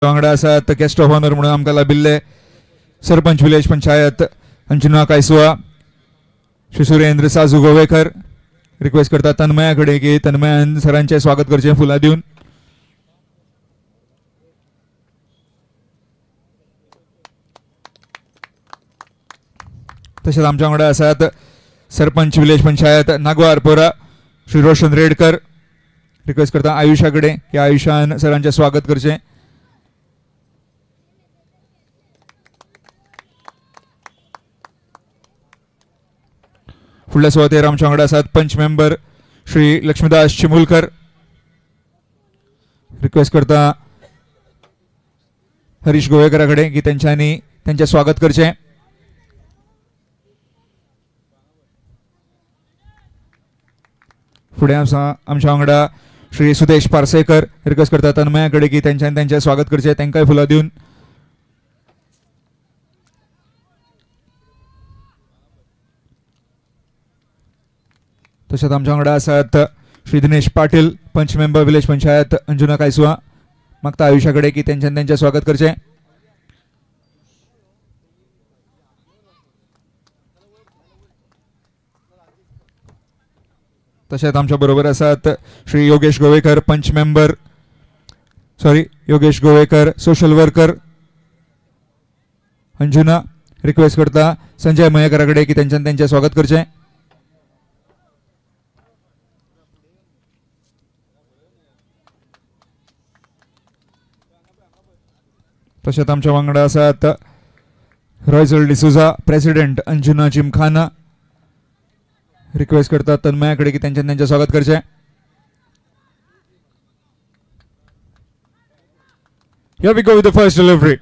वांगडा आसात guest of honour म्हणून आमकां लाभिल्ले सरपंच विलेज पंचायत अंजुना कायसुआ श्री सुरेंद्र साजू गोवेकर. रिक्वेस्ट करता तन्मया कडेन की तन्मयान सरांचे स्वागत करचें फुलां दिवन. तशेंच आमच्या वांगडा आसात सरपंच विलेज पंचायत नागवारपोरा श्री रोशन रेडकर. रिक्वेस्ट करता आयुषा कडेन की आयुषान सरांचे स्वागत करचें. फुडल्या सुवातेर आमच्या वांगडा आसात पंच मेंबर श्री लक्ष्मीदास चिमुलकर. रिक्वेस्ट करता हरीश गोवेकरा कडेन की तेंच्यांनी तेंचें स्वागत करचें. फुडें आमच्या वांगडा श्री सुदेश पार्सेकर. रिक्वेस्ट करता तन्मया कडेन की तेंच्यांनी तेंचें स्वागत करचें तेंकांय फुलां दिवन. तशेंच आमच्या वांगडा आसात श्री दिनेश पाटील पंच मेंबर विलेज पंचायत अंजुना कायसुआ. मागता आयुषा कडेन की तेंच्यांनी तेंचें स्वागत करचें. तशेंच आमच्या बरोबर आसात श्री योगेश गोवेकर पंच member Yogesh Govekar social worker Anjuna. Request करता संजय मयेकरा कडेन की तेंच्यांनी तेंचें स्वागत करचें. तशेंच आमच्या वांगडा आसात रॉयझल डिसुजा प्रेसिडेंट अंजुना जिमखाना. रिक्वेस्ट करता तन्मया कडेन की तेंच्यांनी तेंचें स्वागत करचें. Here we go with the first delivery.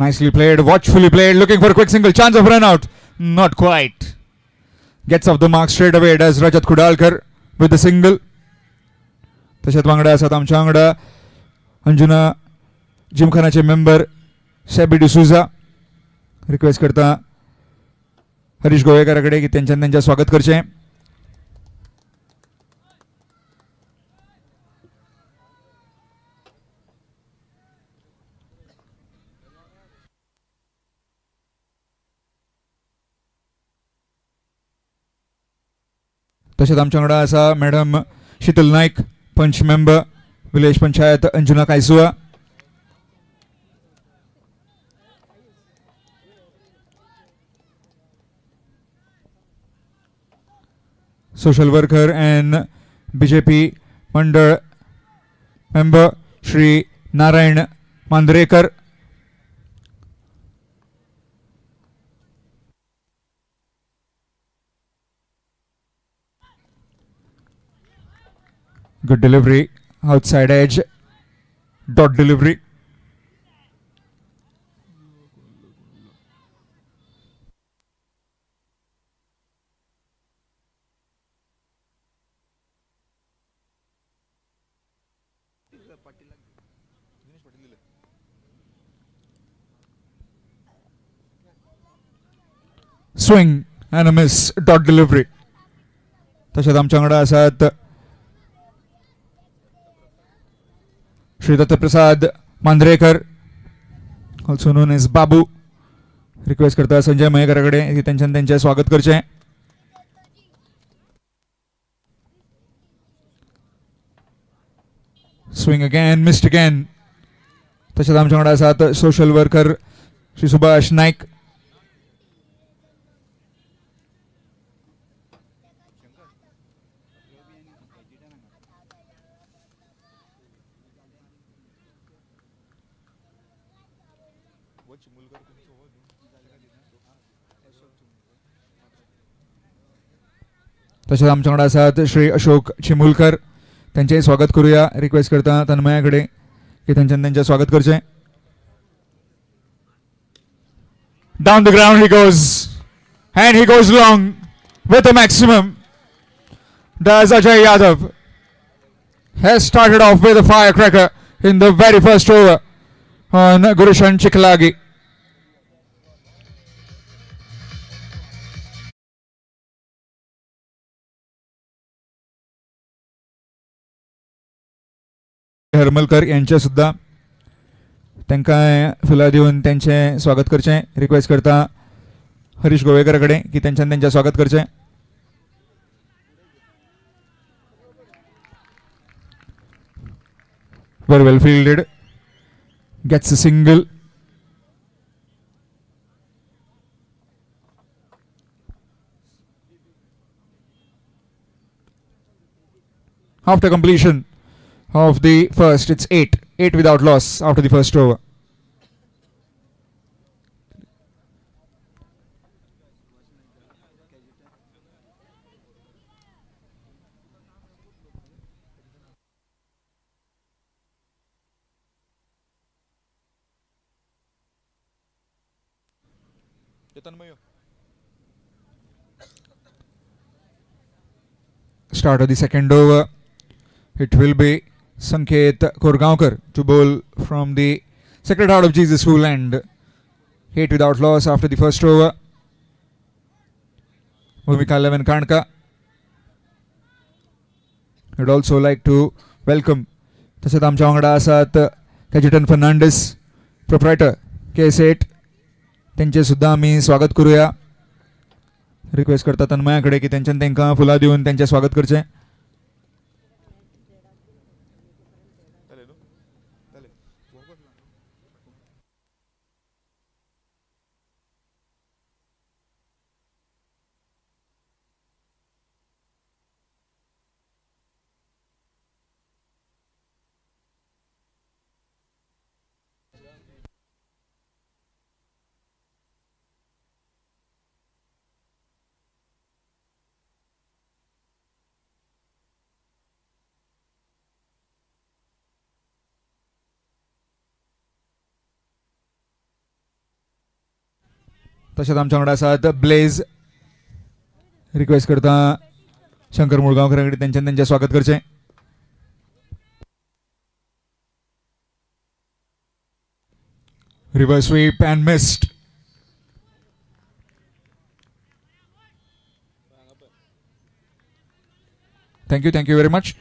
Nicely played, watchfully played, looking for a quick single, chance of run out. Not quite. Gets off the mark straight away, does Rajat Kudalkar with the single. तशेंच वांगडा आसात आमच्या वांगडा Anjuna जिमखानाचे member SEBI D'Souza. Request करता हरीश गोवेकरा कडेन की तेंच्यांनी तेंचें स्वागत करचें. तशेंच आमच्या वांगडा आसा मॅडम शीतल नायक पंच मेंबर विलेज पंचायत अंजुना कायसुआ. सोशल वर्कर एंड बीजेपी मंडळ member Shri Narayan Mandrekar. Good delivery, outside edge, dot delivery. Swing and a miss, dot delivery. तशेंच आमच्या वांगडा आसात Shri Dattaprasad Mandrekar also known as Babu. Request करता संजय मयेकरा कडेन की तेंच्यांनी तेंचें स्वागत करचें. Swing again, missed again. तशेंच आमच्या वांगडा आसात सोशल वर्कर श्री सुभाष नायक. तशेंच आमच्या वांगडा आसात श्री अशोक चिमुलकर. तेंचेंय स्वागत करूया. रिक्वेस्ट करता तन्मया कडेन की तेंच्यांनी तेंचें स्वागत करचें. Down the ground he goes and he goes long with a maximum. Does Ajay Yadav has started off with a firecracker in the very first over on Gurushan Chikalagi. Haramalkar यांचे सुद्धा तांकां फुलां दिवन त्यांचे स्वागत करचें रिक्वेस्ट करता हरीश गोवेकर कडेन की त्यांचे स्वागत करचें. Very well fielded. Gets a single. After completion of the first, it's 8. 8 without loss after the first over. Start of the second over. It will be Sanket Korgaonkar to bowl from the Sacred Heart of Jesus School and 8 without loss after the first over. Bhumika 11 Karnka. I would also like to welcome तशेंच आमच्या वांगडा आसात Cajetan Fernandes proprietor K8 त्यांचे सुद्धा आमी स्वागत करूया. Request करता तन्मया कडेन की तांकां फुलां दिवन त्यांचे स्वागत करचें. तशेंच आमच्या वांगडा आसात ब्लेज. रिक्वेस्ट करता शंकर मुळगांवकर कडेन त्यांचे स्वागत करचें. Reverse sweep and missed. Thank you very much.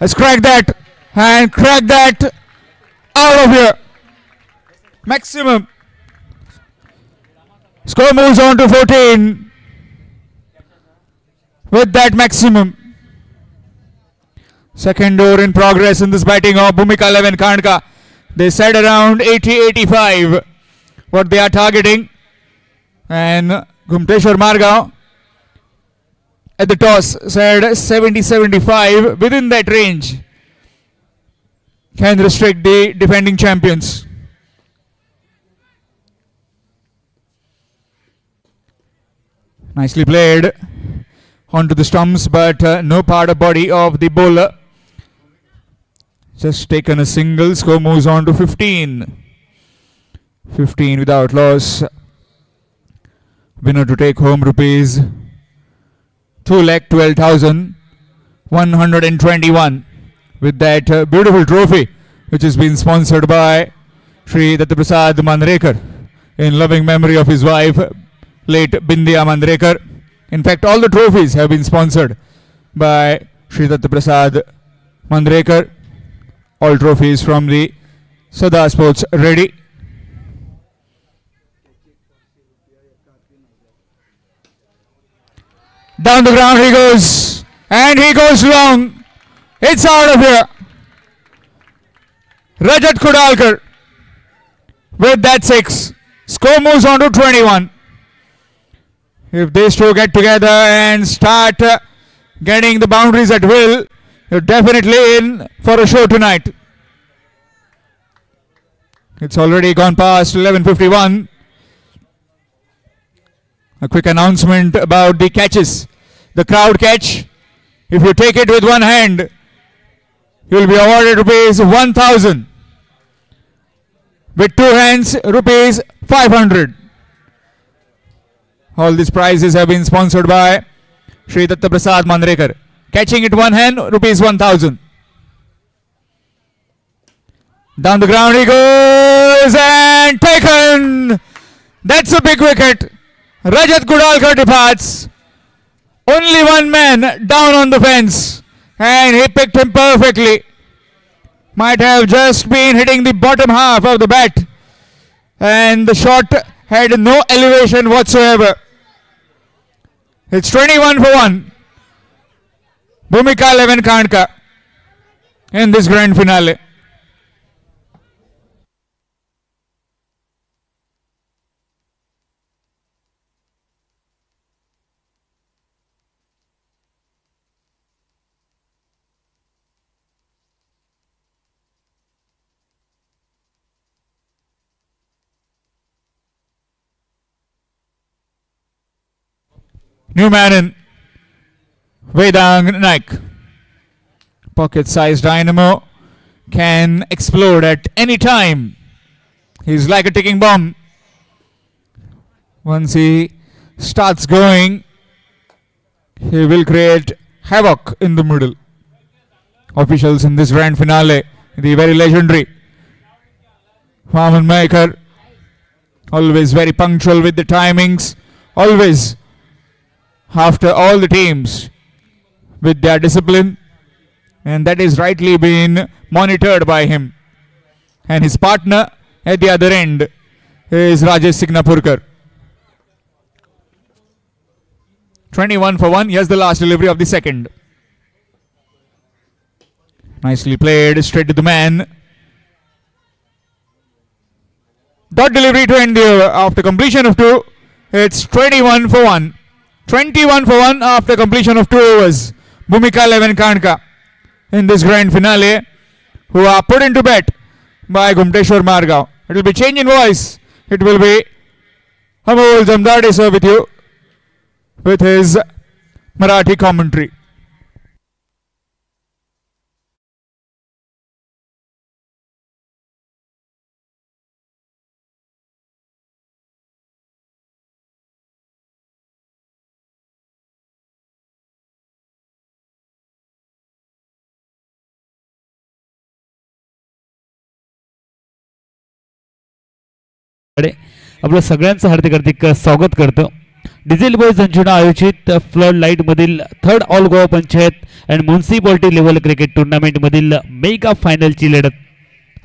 Let's crack that and crack that out of here. Maximum. Score moves on to 14 with that maximum. Second over in progress in this batting of Bhumika 11 Karnka. They said around 80-85 what they are targeting, and Gumteshwar Margaon at the toss said 70-75. Within that range can restrict the defending champions. Nicely played onto the stumps, but no part of body of the bowler. Just taken a single. Score moves on to 15. 15 without loss. Winner to take home rupees 2,12,121 with that beautiful trophy which has been sponsored by Shri Dattaprasad Mandrekar in loving memory of his wife late Bindya Mandrekar. In fact, all the trophies have been sponsored by Shri Dattaprasad Mandrekar. All trophies from the Sada Sports ready. Down the ground he goes, and he goes long. It's out of here. Rajat Kudalkar with that 6. Score moves on to 21. If these two get together and start getting the boundaries at will, you're definitely in for a show tonight. It's already gone past 11:51. A quick announcement about the catches. The crowd catch. If you take it with one hand, you will be awarded rupees 1,000. With two hands, rupees 500. All these prizes have been sponsored by Shri Datta Prasad Mandrekar. Catching it one hand, rupees 1,000. Down the ground he goes and taken. That's a big wicket. Rajat Kudalkar departs. Only one man down on the fence and he picked him perfectly. Might have just been hitting the bottom half of the bat and the shot had no elevation whatsoever. It's 21 for 1. Bhumika 11 Kandka in this grand finale. New man in Vedang Naik. Pocket-sized dynamo can explode at any time. He's like a ticking bomb. Once he starts going, he will create havoc in the middle. Officials in this grand finale, the very legendary Vaman Maikar, always very punctual with the timings, always after all the teams with their discipline, and that is rightly been monitored by him. And his partner at the other end is Rajesh Signapurkar. 21 for 1. Here's the last delivery of the second. Nicely played, straight to the man. Dot delivery to end the over. After completion of 2, it's 21 for 1. 21 for 1 after completion of 2 overs. Bhumika 11 Kandka in this grand finale, who are put into bet by Gumteshwar Margaon. It will be change in voice. It will be Amol Jamdade sir with you with his Marathi commentary. आपलं सगळ्यांचं हार्दिक हार्दिक स्वागत करतो. Diesel boys Anjuna आयोजित flood light मधील third all Goa panchayat and municipality level cricket tournament मधील mega फायनलची लढत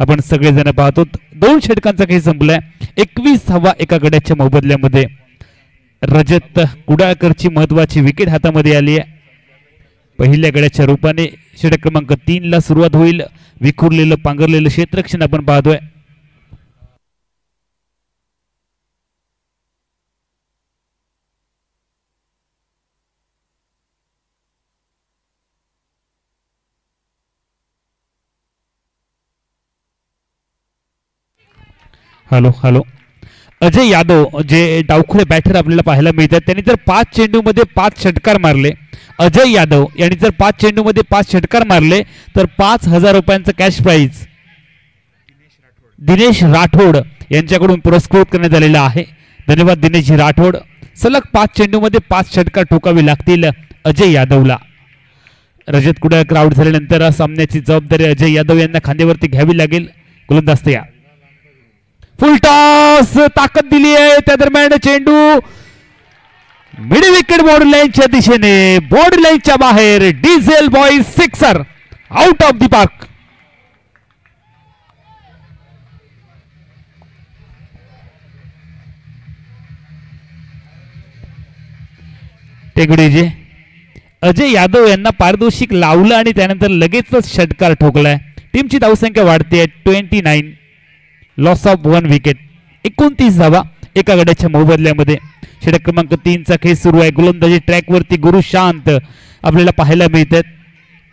आपण सगळेजण पाहतो. 2 षटकांचा खेळ संपलाय. 21 धावा एका गड्याच्या मोबदल्यामध्ये रजत कुडाळकरची महत्वाची विकेट हातामध्ये आली आहे. पहिल्या गड्याच्या रूपाने षटक क्रमांक 3 ला सुरुवात होईल. विखुरलेलं पांघरलेलं क्षेत्ररक्षण आपण पाहतोय. हॅलो हॅलो अजय यादव जे डावखुळे बॅटर आपल्याला पाहायला मिळतात. त्यांनी जर 5 चेंडूमध्ये 5 षटकार मारले, अजय यादव यांनी जर 5 चेंडूमध्ये 5 षटकार मारले तर 5,000 रुपयांचं कॅश प्राइज दिनेश राठोड यांच्याकडून पुरस्कृत करण्यात आलेला आहे. धन्यवाद दिनेश राठोड. सलग 5 चेंडूमध्ये 5 षटकार ठोकावे लागतील अजय यादवला. रजत कुडाळकर आउट झाल्यानंतर सामन्याची जबाबदारी अजय यादव यांना खांद्यावरती घ्यावी लागेल. गोलंदाज तयार. फुल टॉस ताकद दिली आहे. त्या दरम्यान चेंडू मिड विकेट बॉर्डर लाईनच्या दिशेने, बॉर्डर लाईनच्या बाहेर. Diesel boys sixer out of the park. टेगडीजे अजय यादव यांना पारितोषिक लावलं आणि त्यानंतर लगेचच षटकार ठोकलाय. टीमची धावसंख्या वाढते 29. Loss of 1 wicket. 29 धावा एका गड्याच्या मोबदल्यामध्ये. षटक क्रमांक 3 चा खेळ सुरू आहे. गोलंदाजी ट्रॅक वरती गुरु शांत आपल्याला पाहायला मिळतात.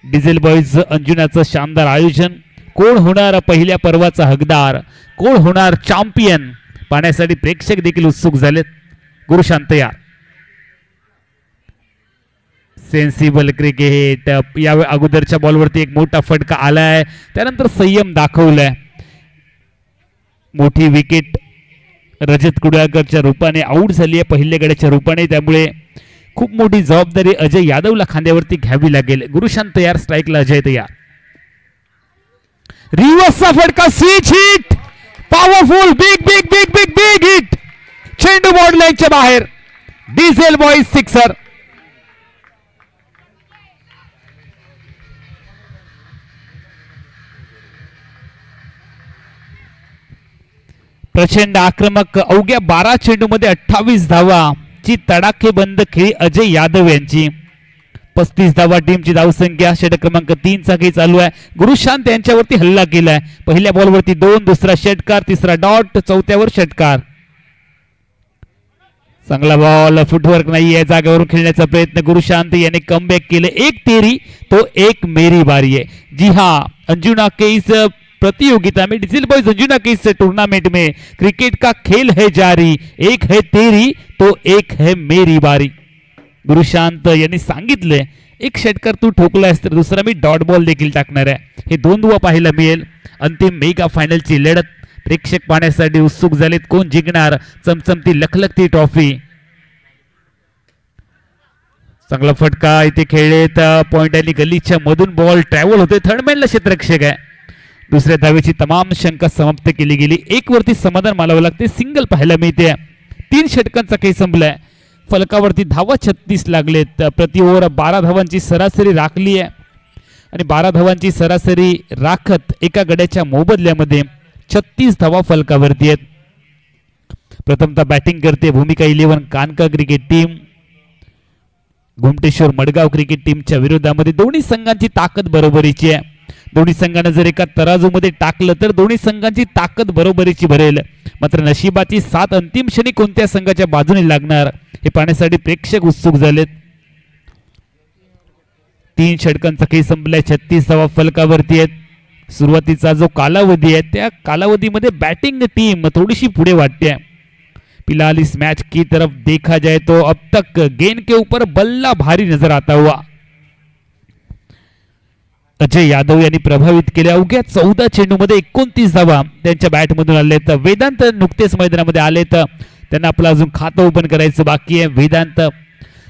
डिझेल बॉयज अंजुनाचं शानदार आयोजन. कोण होणार पहिल्या पर्वाचा हकदार, कोण होणार चॅम्पियन पाहण्यासाठी प्रेक्षक देखील उत्सुक झालेत. गुरु शांत या सेन्सिबल क्रिकेट. या अगोदरच्या बॉलवरती एक मोठा फटका आलाय, त्यानंतर संयम दाखवलाय. मोठी विकेट रजत कुडाळकरच्या रूपाने आऊट झाली आहे, पहिल्या गड्याच्या रूपाने. त्यामुळे खूप मोठी जबाबदारी अजय यादवला खांद्यावरती घ्यावी लागेल. गुरुशांत तयार, स्ट्राईकला अजय तयार. रिव्हर्सचा फटका, switch hit, powerful, big big big big big hit. चेंडू बॉर्ड लाईनच्या बाहेर. Diesel boys sixer. प्रचंड आक्रमक, अवघ्या 12 चेंडूमध्ये 28 धावा ची तडाखेबंद खेळी अजय यादव यांची. 35 धावा टीमची धावसंख्या. षटक क्रमांक 3 चा खेळ चालू आहे. गुरुशांत यांच्यावरती हल्ला केलाय. पहिल्या बॉलवरती 2, दुसरा षटकार, तिसरा डॉट, चौथ्यावर षटकार. चांगला बॉल, फुटवर्क नाहीये, जागेवरून खेळण्याचा प्रयत्न. गुरुशांत याने कमबॅक केले. एक तेरी तो एक मेरी बारी है. जी हाँ, अंजुना के इस प्रतियोगिता में, डिजिल बॉयज अंजुना के इस टूर्नामेंट में क्रिकेट का खेल है जारी. एक है तेरी तो एक है मेरी बारी. गुरुशांत यांनी सांगितले, एक षटकार तू ठोकलायस तर दुसरा मी डॉट बॉल देखील टाकणार आहे. हे 2 दुवा पाहायला मिळेल. अंतिम मेगा फायनलची लढत प्रेक्षक पाहण्यासाठी उत्सुक झालेत. कोण जिंकणार चमचमती लखलखती ट्रॉफी. चांगला फटका इथे खेळलेत. पॉइंट आणि गलीच्या मधून बॉल ट्रॅव्हल होते. थर्डमॅनला क्षेत्ररक्षक आहे. दुसऱ्या धावेची तमाम शंका समाप्त केली गेली. एक वरती समाधान मानावं लागते. सिंगल पाहायला मिळते. 3 षटकांचा खेळ संपलाय. फलकावरती धावा 36 लागलेत. प्रति ओव्हर 12 धावांची सरासरी राखली आहे आणि 12 धावांची सरासरी राखत एका गड्याच्या मोबदल्यामध्ये 36 धावा फलकावरती आहेत. प्रथमतः बॅटिंग करते भूमिका 11 कानका क्रिकेट टीम. घुमटेश्वर मडगाव क्रिकेट टीमच्या विरोधामध्ये. दोन्ही संघांची ताकद बरोबरीची आहे. दोन्ही संघांना जर एका तराजूमध्ये टाकलं तर दोन्ही संघांची ताकद बरोबरीची भरेल. मात्र नशिबाची साथ अंतिम क्षणी कोणत्या संघाच्या बाजूने लागणार हे पाहण्यासाठी प्रेक्षक उत्सुक झालेत. 3 षटकांचा खेळ संपलाय. 36 धावा फलकावरती आहेत. सुरुवातीचा जो कालावधी है त्या कालावधीमध्ये बैटिंग टीम थोड़ी पुढे वाटते है। फिलहाल इस मैच की तरफ देखा जाए तो अब तक गेंद के ऊपर बल्ला भारी नजर आता हुआ अजय यादव यांनी प्रभावित केले। अवघ्या 14 चेंडूमध्ये 29 धावा त्यांच्या बॅटमधून आलेत। वेदांत नुकतेच मैदानामध्ये आलेत, त्यांना आपलं अजून खातं ओपन करायचं बाकी आहे। वेदांत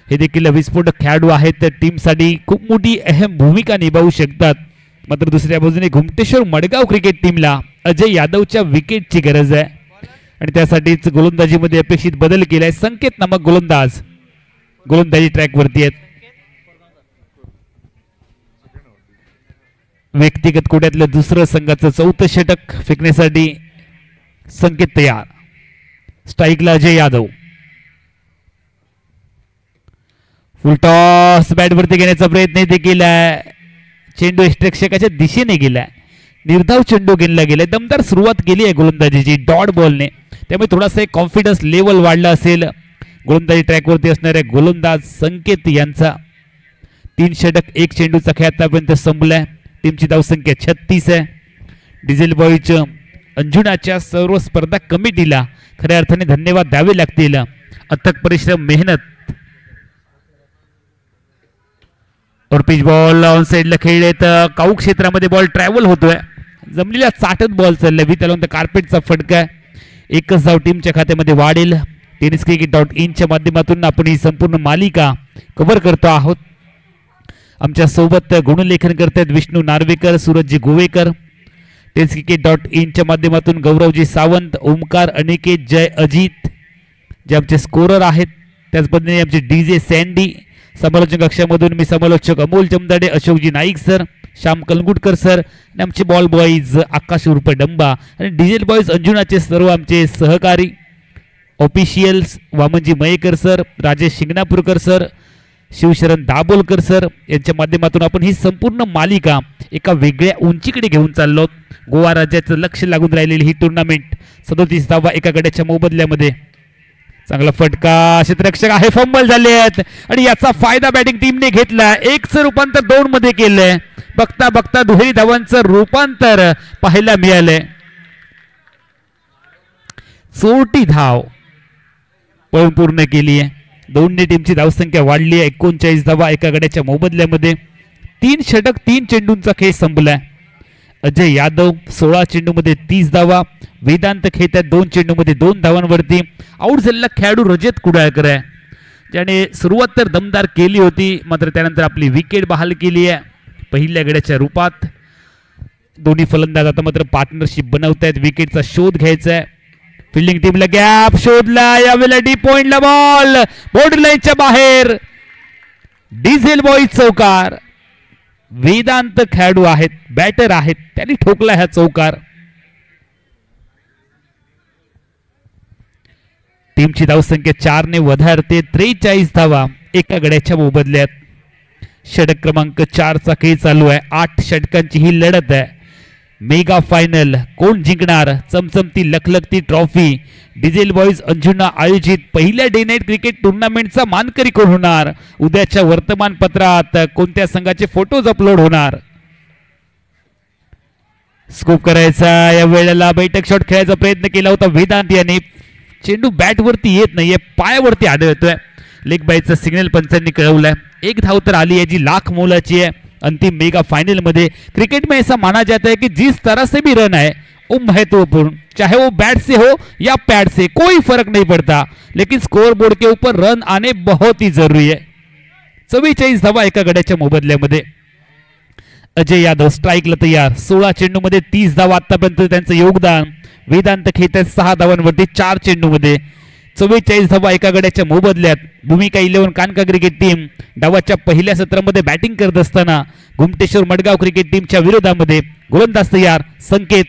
हे देखील विस्फोटक खेळाडू आहेत, टीमसाठी खूप मोठी अहम भूमिका निभावू शकतात। मात्र दुसऱ्या बाजूने घुमटेश्वर मडगाव क्रिकेट टीमला अजय यादवच्या विकेटची गरज आहे आणि त्यासाठीच गोलंदाजीमध्ये अपेक्षित बदल केलाय। संकेत नामक गोलंदाज गोलंदाजी ट्रॅकवरती आहेत। व्यक्तिगत कोट्यातलं दुसरं संघाचं चौथं षटक फेकण्यासाठी संकेत तयार। स्ट्राइकला अजय यादव, फुल टॉस बॅटवरती घेण्याचा प्रयत्न इथे केलाय। चेंडू यष्टिरक्षकाच्या दिशेने गेलाय, निर्धाव चेंडू गेला गेलाय। दमदार सुरुवात केली आहे गोलंदाजीची डॉट बॉलने, त्यामुळे थोडासा एक कॉन्फिडन्स लेवल वाढला असेल गोलंदाजी ट्रॅकवरती असणाऱ्या गोलंदाज संकेत यांचा। 3 षटक 1 चेंडूचा खेळ आतापर्यंत संपलाय। टीमची धावसंख्या 36 आहे। डिझेल बॉयज अंजुनाच्या सर्व स्पर्धा कमिटीला खऱ्या अर्थाने धन्यवाद द्यावे लागतील। अथक परिश्रम, मेहनत और पिच बॉल ऑन साइडला खेळले तर काऊ क्षेत्रामध्ये बॉल ट्रॅव्हल होतोय, जमलेला चाटत बॉल चाललाय। वितळवंत कार्पेटचा फटका, एकच धाव टीमच्या खात्यामध्ये वाढेल। tenniscricket.in च्या माध्यमातून आपण ही संपूर्ण मालिका कव्हर करतो आहोत। आमच्या सोबत गुणलेखन करतात विष्णू नार्वेकर, सूरजजी गोवेकर। tenniscricket.in च्या माध्यमातून गौरवजी सावंत, ओमकार, अनिकेत, जय, अजित जे आमचे स्कोरर आहेत। त्याच पद्धतीने आमचे डीजे सँडी, समालोचक कक्षामधून मी समालोचक अमोल जमदाडे, अशोकजी नाईक सर, श्याम कलगुटकर सर आणि आमचे बॉल बॉईज आकाश उर्फ डंबा आणि डिझेल बॉईज अंजुनाचे सर्व आमचे सहकारी officials Vamanji Mayekar sir, Rajesh Shinganapurkar sir, Shivsharan Dabholkar sir यांच्या माध्यमातून आपण ही संपूर्ण मालिका एका वेगळ्या उंचीकडे घेऊन चाललो। गोवा राज्याचं लक्ष लागून राहिलेली ही टुर्नामेंट 37 धावा एका गड्याच्या मोबदल्यामध्ये। चांगला फटका, क्षेत्ररक्षक आहे, फंबल झाले आहेत आणि याचा फायदा बॅटिंग टीमने घेतला। 1चं रूपांतर 2 मध्ये केलंय। बघता बघता दुहेरी धावांचं रूपांतर पाहायला मिळालंय। 40 धाव पळून पूर्ण केली आहे। दोन्ही टीमची धावसंख्या वाढली आहे। 39 धावा एका गड्याच्या मोबदल्यामध्ये। 3 षटक 3 चेंडूंचा खेळ संपलाय। अजय यादव 16 चेंडूमध्ये 30 धावा. वेदांत खेळतात 2 चेंडूमध्ये 2 धावांवरती. आऊट झालेला खेळाडू रजत कुडाळकर आहे, ज्याने सुरुवात तर दमदार केली होती, मात्र त्यानंतर आपली विकेट बहाल केली आहे पहिल्या गड्याच्या रूपात. दोन्ही फलंदाज आता मात्र पार्टनरशिप बनवतायत, विकेटचा शोध घ्यायचा आहे. फिल्डिंग टीमला गॅप शोधला, यावेळेला डी पॉइंटला बॉल बॉर्डर लाईनच्या बाहेर. डिझेल बॉईज चौकार. वेदांत खेळाडू आहेत, बॅटर आहेत, त्यांनी ठोकला हा चौकार. टीमची धावसंख्या 4 ने वधारते. 43 धावा एका गड्याच्या मोबदल्यात. षटक क्रमांक 4 चा खेळ चालू आहे. 8 षटकांची ही लढत आहे. मेगा फायनल कोण जिंकणार? चमचमती लखलखती ट्रॉफी. डिझेल बॉईज अंजुना आयोजित पहिल्या डे नाईट क्रिकेट टुर्नामेंटचा मानकरी कोण होणार? उद्याच्या वर्तमानपत्रात कोणत्या संघाचे फोटोज अपलोड होणार? स्कोप करायचा, या वेळेला बैठक शॉट खेळायचा प्रयत्न केला होता वेदांत याने. चेंडू बॅट वरती येत नाहीये, पायावरती आढळतोय. लेग बायचा सिग्नल पंचांनी कळवलाय. 1 धाव तर आली आहे, जी लाख मोलाची आहे. अंतिम मेगा फाइनल में क्रिकेट में ऐसा माना जाता है कि जिस तरह से भी रन है वो महत्वपूर्ण, चाहे वो बैट से हो या पैड से, कोई फर्क नहीं पड़ता, लेकिन स्कोर बोर्ड के ऊपर रन आने बहुत ही जरूरी है. 44 धावा एका गड्याच्या मोबदल्यामध्ये. अजय यादव स्ट्राइकला तयार. 16 चेंडूमध्ये 30 धावा आतापर्यंत त्यांचं योगदान. वेदांत खेळतात 6 धावांवरती 4 चेंडूमध्ये. 44 धावा एका गड्याच्या मोबदल्यात. भूमिका 11 कानका क्रिकेट टीम डावाच्या पहिल्या सत्रामध्ये बॅटिंग करत असताना घुमटेश्वर मडगाव क्रिकेट टीमच्या विरोधामध्ये गोलंदाज तयार. संकेत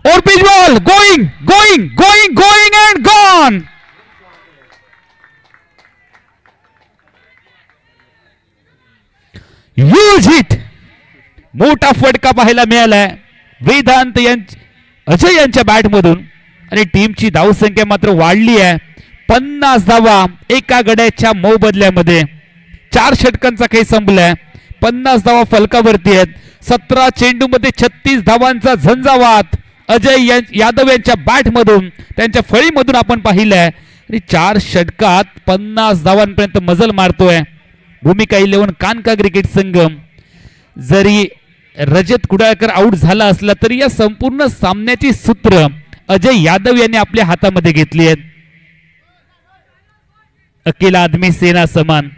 और pitch ball going going going going and gone. Huge hit. मोठा फटका पाहायला मिळालाय वेदांत अजय यांच्या बॅटमधून आणि टीमची धावसंख्या मात्र वाढली आहे. 50 धावा एका गड्याच्या मोबदल्यामध्ये. 4 षटकांचा खेळ संपलाय. 50 धावा फलकावरती आहेत. 17 चेंडूमध्ये 36 धावांचा झंझावात अजय यादव यांच्या बॅटमधून, त्यांच्या फळीमधून आपण पाहिलंय. आणि 4 षटकात 50 धावांपर्यंत मजल मारतोय. भूमिका 11 कानका क्रिकेट संघ. जरी रजत कुडाळकर आउट झाला असला तरी या संपूर्ण सामन्याची सूत्र अजय यादव यांनी आपल्या हातामध्ये घेतली आहेत. अकेला आदमी सेना समान,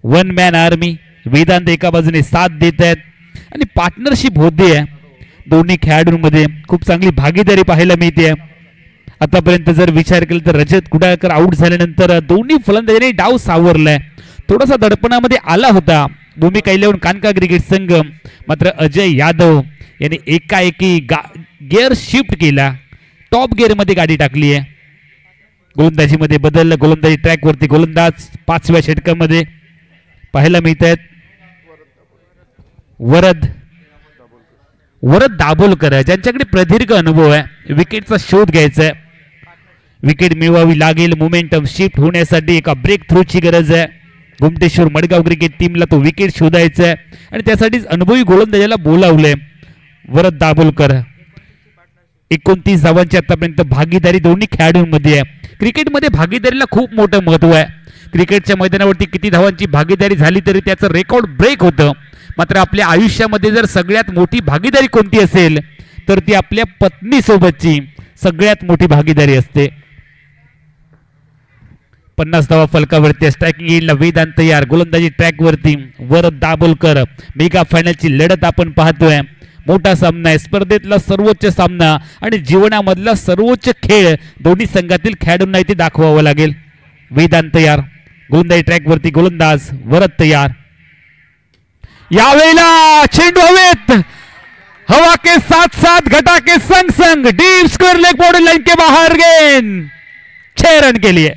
वन मॅन आर्मी. वेदांत एका बाजूने साथ देत आहेत आणि पार्टनरशिप होते. दोन्ही खेळाडूंमध्ये खूप चांगली भागीदारी पाहायला मिळते. आतापर्यंत जर विचार केला तर रजत कुडाळकर आउट झाल्यानंतर दोन्ही फलंदाजांनी डाव सावरलाय. थोडासा दडपणामध्ये आला होता भूमिका 11 कानका क्रिकेट संघ. मात्र अजय यादव यांनी एकाएकी गिअर शिफ्ट केला. टॉप गिअर मध्ये गाडी टाकली आहे. गोलंदाजीमध्ये बदल. गोलंदाजी ट्रॅक वरती गोलंदाज 5व्या षटकामध्ये पाहायला मिळत आहेत. वरद दाभोलकर ज्यांच्याकडे प्रदीर्घ अनुभव आहे. विकेटचा शोध घ्यायचा आहे. विकेट मिळवावी लागेल. मोमेंटम शिफ्ट होण्यासाठी एका ब्रेक थ्रूची गरज आहे. घुमटेश्वर मडगाव क्रिकेट टीमला तो विकेट शोधायचा आहे आणि त्यासाठीच अनुभवी गोलंदाजाला बोलावलंय वरद दाभोलकर. 29 धावांची आतापर्यंत भागीदारी दोन्ही खेळाडूंमध्ये आहे. क्रिकेटमध्ये भागीदारीला खूप मोठं महत्व आहे. क्रिकेटच्या मैदानावरती किती धावांची भागीदारी झाली तरी त्याचं रेकॉर्ड ब्रेक होतं. मात्र आपल्या आयुष्यामध्ये जर सगळ्यात मोठी भागीदारी कोणती असेल तर ती आपल्या पत्नीसोबतची सगळ्यात मोठी भागीदारी असते. 50 धावा फलकावरती. स्ट्रायकिंग येईल वेदांत तयार. गोलंदाजी ट्रॅक वरती वरद दाभोलकर. मेगा फायनलची लढत आपण पाहतोय. मोठा सामना आहे. स्पर्धेतला सर्वोच्च सामना आणि जीवनामधला सर्वोच्च खेळ दोन्ही संघातील खेळाडूंना इथे दाखवावा लागेल. वेदांत तयार. गोलंदाजी ट्रॅक वरती गोलंदाज वरद तयार. यावेळेला चेंडू हवेत. हवा के साथ साथ घटा के संग संग deep square leg border line के बाहर गेंद 6 रन के लिए.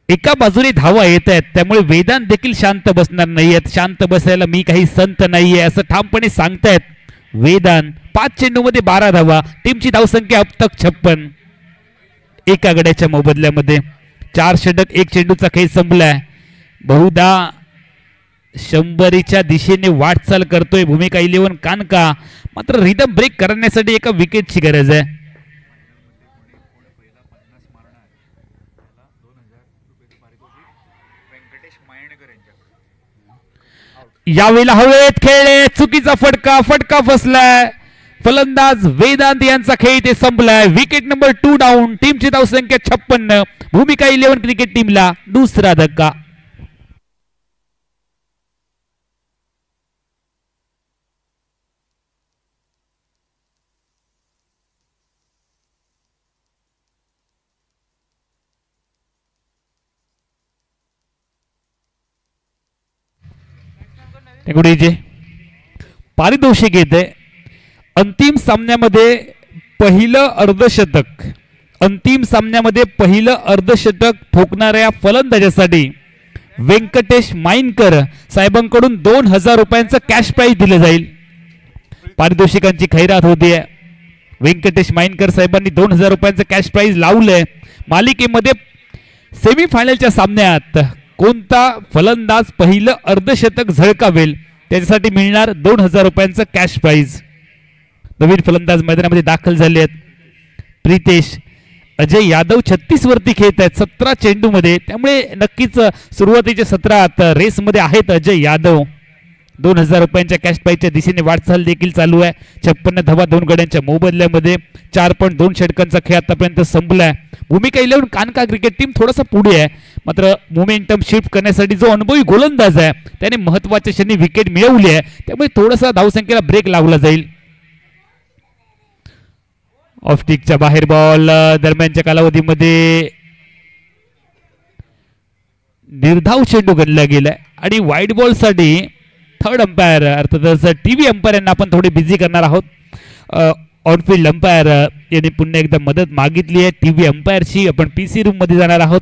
एका बाजूने धावा येत आहेत त्यामुळे वेदांत देखील शांत बसणार नाहीयेत. शांत बसायला मी काही संत नाहीये असं ठामपणे सांगतायत वेदांत. 5 चेंडूमध्ये 12 धावा. टीमची धावसंख्या अब तक 56 एका गड्याच्या मोबदल्यामध्ये. 4 षटक 1 चेंडूचा खेळ संपलाय. बहुधा 100च्या दिशेने वाटचाल करतोय भूमिका 11 कानका. मात्र रिदम ब्रेक करण्यासाठी एका विकेटची गरज आहे. यावेळेला हवेत खेळले, चुकीचा फटका, फटका फसलाय. फलंदाज वेदांत यांचा खेळ ते संपलाय. Wicket number 2 down. टीमची धावसंख्या 56. भूमिका 11 क्रिकेट टीमला दुसरा धक्का. पारितोषिक येते. अंतिम सामन्यामध्ये पहिलं अर्धशतक, अंतिम सामन्यामध्ये पहिलं अर्धशतक ठोकणाऱ्या फलंदाजासाठी व्यंकटेश माईनकर साहेबांकडून 2000 रुपयांचं कॅश प्राइज दिलं जाईल. पारितोषिकांची खैरात होतीये. व्यंकटेश माईनकर साहेबांनी 2000 रुपयांचं कॅश प्राइज लावलंय. मालिकेमध्ये सेमीफायनलच्या सामन्यात कोणता फलंदाज पहिलं अर्धशतक झळकावेल त्याच्यासाठी मिळणार 2000 रुपयांचं कॅश प्राइज. नवीन फलंदाज मैदानामध्ये दाखल झाले आहेत. प्रितेश अजय यादव 36 वरती खेळत आहेत 17 चेंडूमध्ये, त्यामुळे नक्कीच सुरुवातीच्या सत्रात रेसमध्ये आहेत अजय यादव. 2000 रुपयांच्या कॅश प्राइजच्या दिशेने वाटचाल देखील चालू आहे. 56 धावा 2 गड्यांच्या मोबदल्यामध्ये 4.2 षटकांचा खेळ आतापर्यंत संपलाय. भूमिका 11 कानका क्रिकेट टीम थोडासा पुढे आहे, मात्र मोमेंटम शिफ्ट करण्यासाठी जो अनुभवी गोलंदाज आहे त्याने महत्वाच्या क्षणी विकेट मिळवली आहे, त्यामुळे थोडासा धावसंख्येला ब्रेक लावला जाईल. ऑफस्टिकच्या बाहेर बॉल. दरम्यानच्या कालावधीमध्ये निर्धाव चेंडू गणला गेलाय आणि व्हाईट बॉल साठी थर्ड अंपायर अर्थातच टीव्ही अंपायर यांना आपण थोडी बिझी करणार आहोत. ऑनफिल्ड अंपायर यांनी पुन्हा एकदा मदत मागितली आहे. टीव्ही अंपायरची आपण पीसी रूम मध्ये जाणार आहोत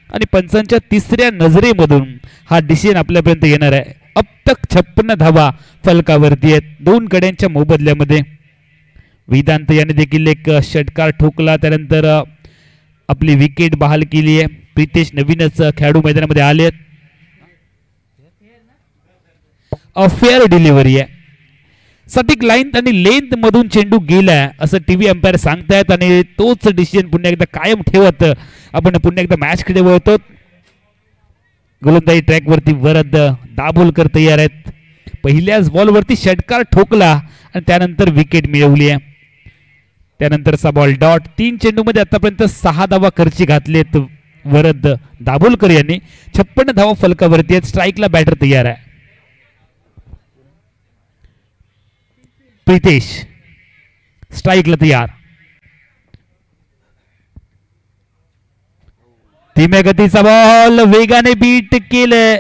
आणि पंचांच्या तिसऱ्या नजरेमधून हा डिसिजन आपल्यापर्यंत येणार आहे. अब तक 56 धावा फलकावरती आहेत 2 गड्यांच्या मोबदल्यामध्ये. वेदांत याने देखील एक षटकार ठोकला, त्यानंतर आपली विकेट बहाल केली आहे. प्रितेश नवीनच खेळाडू मैदानामध्ये आले आहेत. फेअर डिलिव्हरी आहे. सटीक लाईन आणि लेंथ मधून चेंडू गेलाय असं टीव्ही अंपायर सांगतायत आणि तोच डिसिजन पुन्हा एकदा कायम ठेवत आपण पुन्हा एकदा मॅच कडे वळतो. गोलंदाजी ट्रॅक वरती वरद दाभोलकर तयार आहेत. पहिल्याच बॉल वरती षटकार ठोकला आणि त्यानंतर विकेट मिळवली आहे. त्यानंतरचा बॉल डॉट. 3 चेंडूमध्ये आतापर्यंत 6 धावा खर्ची घातलेत वरद दाभोलकर यांनी. 56 धावा फलकावरती आहेत. स्ट्राईकला बॅटर तयार आहे. प्रितेश स्ट्राईकला तयार. धीम्या गतीचा बॉल वेगाने बीट केलंय.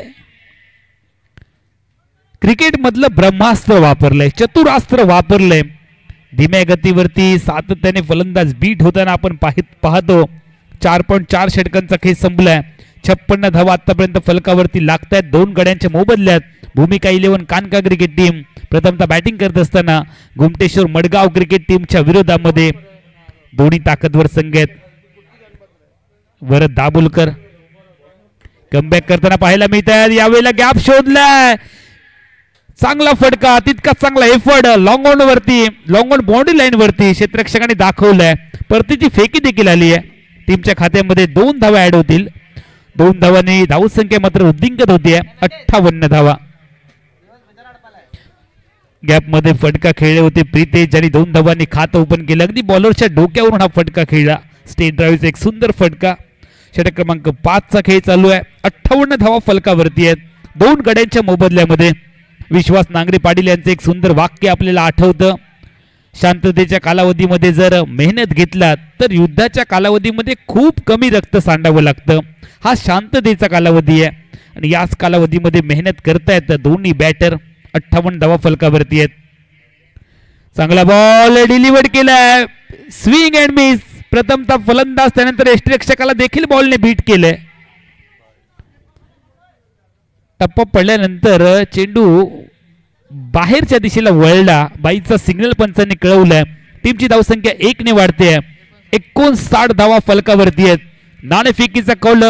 क्रिकेट मधलं ब्रह्मास्त्र वापरलंय, चतुरास्त्र वापरलंय. धीम्या गतीवरती सातत्याने फलंदाज बीट होताना आपण पाहतो. 4.4 षटकांचा खेळ संपलाय. 56 धावा आतापर्यंत फलकावरती लागतायत 2 गड्यांच्या मोबदल्यात. भूमिका 11 कानका क्रिकेट टीम प्रथमतः बॅटिंग करत असताना गोमटेश्वर मडगाव क्रिकेट टीमच्या विरोधामध्ये दोन्ही ताकदवर संघ आहेत. वरद दाभोलकर कमबॅक करताना पाहायला मिळत आहे. यावेळेला गॅप शोधलाय. चांगला फटका, तितका चांगला एफर्ट लॉंग ऑन वरती, लॉंग ऑन बाउंड्री लाईन वरती क्षेत्ररक्षकांनी दाखवलाय. परतीची फेकी देखील आली आहे. टीमच्या खात्यामध्ये 2 धावा ऍड होतील. 2 धावांनी धावसंख्या मात्र वृद्धिंगत होतीये 58 धावा. गॅप मध्ये फटका खेळले होते प्रितेश, ज्यांनी 2 धावांनी खातं ओपन केलं. अगदी बॉलरच्या डोक्यावरून हा फटका खेळला. स्टेट ड्राईव्हचा एक सुंदर फटका. षटक क्रमांक 5 चा खेळ चालू आहे. 58 धावा फलकावरती आहेत 2 गड्यांच्या मोबदल्यामध्ये. विश्वास नांगरे पाटील यांचं एक सुंदर वाक्य आपल्याला आठवतं. शांततेच्या कालावधीमध्ये जर मेहनत घेतला तर युद्धाच्या कालावधीमध्ये खूप कमी रक्त सांडावं लागतं. हा शांततेचा कालावधी आहे आणि याच कालावधीमध्ये मेहनत करतायत दोन्ही बॅटर. 58 धावा फलकावरती आहेत. चांगला बॉल डिलिव्हर केलाय. Swing and miss. प्रथमतः फलंदाज त्यानंतर यष्टिरक्षकाला देखील बॉलने बीट केलंय. टप्पा पडल्यानंतर चेंडू बाहेरच्या दिशेला वळला. बाईचा सिग्नल पंचांनी कळवलाय. टीमची धावसंख्या 1 ने वाढते. 59 धावा फलकावरती आहेत. नाणेफेकीचा कौल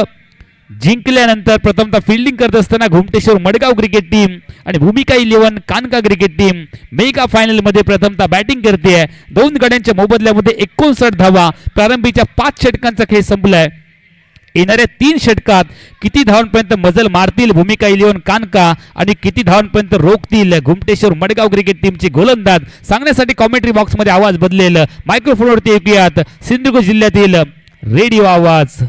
जिंकल्यानंतर प्रथमतः फिल्डिंग करत असताना घुमटेश्वर मडगाव क्रिकेट टीम आणि भूमिका 11 कानका क्रिकेट टीम मेगा फायनल मध्ये प्रथमतः बॅटिंग करते. 2 गड्यांच्या मोबदल्यामध्ये 59 धावा. प्रारंभीच्या 5 षटकांचा खेळ संपलाय. येणाऱ्या 3 षटकात किती धावांपर्यंत मजल मारतील भूमिका 11 कानका आणि किती धावांपर्यंत रोखतील घुमटेश्वर मडगाव क्रिकेट टीमचे गोलंदाज सांगण्यासाठी कॉमेंट्री बॉक्स मध्ये आवाज बदलेल. मायक्रोफोनवरती ऐकूयात सिंधुदुर्ग जिल्ह्यातील रेडिओ आवाज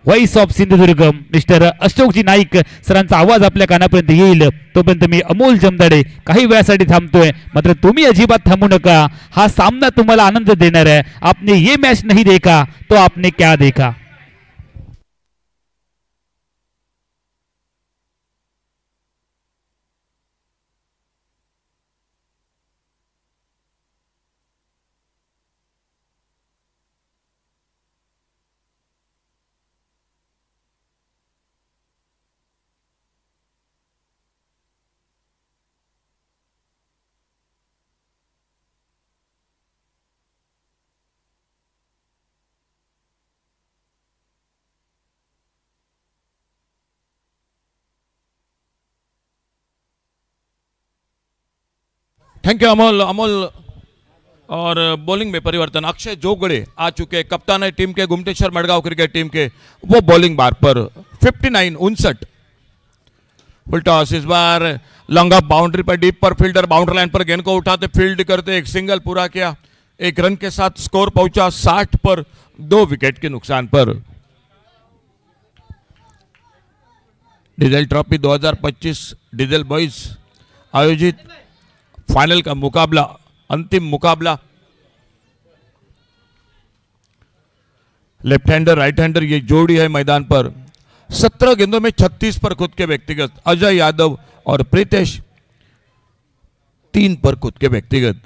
voice of Sindhudurg mister Ashokji Naik सरांचा आवाज आपल्या कानापर्यंत येईल. तोपर्यंत मी अमोल जमदाडे काही वेळासाठी थांबतोय, मात्र तुम्ही अजिबात थांबू नका. हा सामना तुम्हाला आनंद देणार आहे. आपने ये मैच नहीं देखा तो आपने क्या देखा. Thank you Amol. अमोल और बॉलिंग में परिवर्तन अक्षय जोगड़े आ चुके कप्तान है टीम के गुमटेश्वर मडगांव क्रिकेट टीम के. वो बॉलिंग बार पर 59 फुल टॉस. इस बार लॉन्ग ऑफ बाउंड्री पर डीप पर फील्डर बाउंड्री लाइन पर गेंद को उठाते फील्ड करते एक सिंगल पूरा किया. 1 रन के साथ स्कोर पहुंचा 60 पर 2 विकेट के नुकसान पर. डीजल ट्रॉफी 2025 डीजल बॉयज आयोजित फाइनल का मुकाबला, अंतिम मुकाबला लेफ्ट हैंडर राइट हैंडर ये जोड़ी है मैदान पर. 17 गेंदों में 36 पर खुद के व्यक्तिगत अजय यादव और प्रीतेश 3 पर खुद के व्यक्तिगत.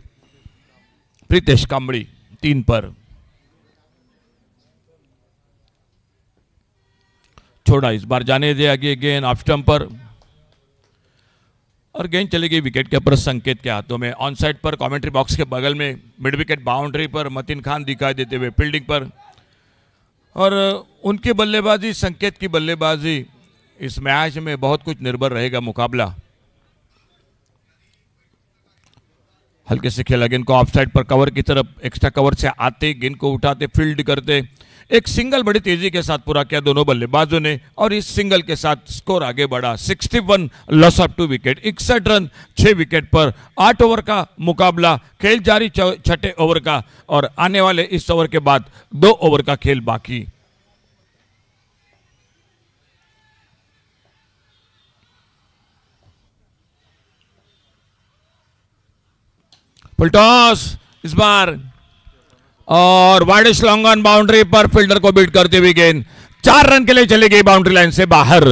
प्रीतेश कांबड़ी 3 पर. छोड़ा इस बार जाने दे आगे गेंद ऑफ स्टंप पर और गेंद चली गई विकेट कीपर संकेत के हाथों में. ऑन साइड पर कमेंट्री बॉक्स के बगल में मिड विकेट बाउंड्री पर मतीन खान दिखाई देते हुए फील्डिंग पर. और उनकी बल्लेबाजी संकेत की बल्लेबाजी इस मैच में बहुत कुछ निर्भर रहेगा मुकाबला. हल्के से खेला गेंद को ऑफ साइड पर कवर की तरफ एक्स्ट्रा कवर से आते गेंद को उठाते फील्ड करते एक सिंगल बड़ी तेजी के साथ पूरा किया दोनों बल्लेबाजों ने और इस सिंगल के साथ स्कोर आगे बढ़ा. 61 loss of 2 wicket. 61 run 6 wicket पर 8 ओवर का मुकाबला. खेल जारी 6ठे ओवर का और आने वाले इस ओवर के बाद 2 ओवर का खेल बाकी. फुल टॉस इस बार और वाइडिश लॉन्ग ऑन बाउंड्री पर फील्डर को बीट करते हुए गेंद 4 रन के लिए चली गई बाउंड्री लाइन से बाहर.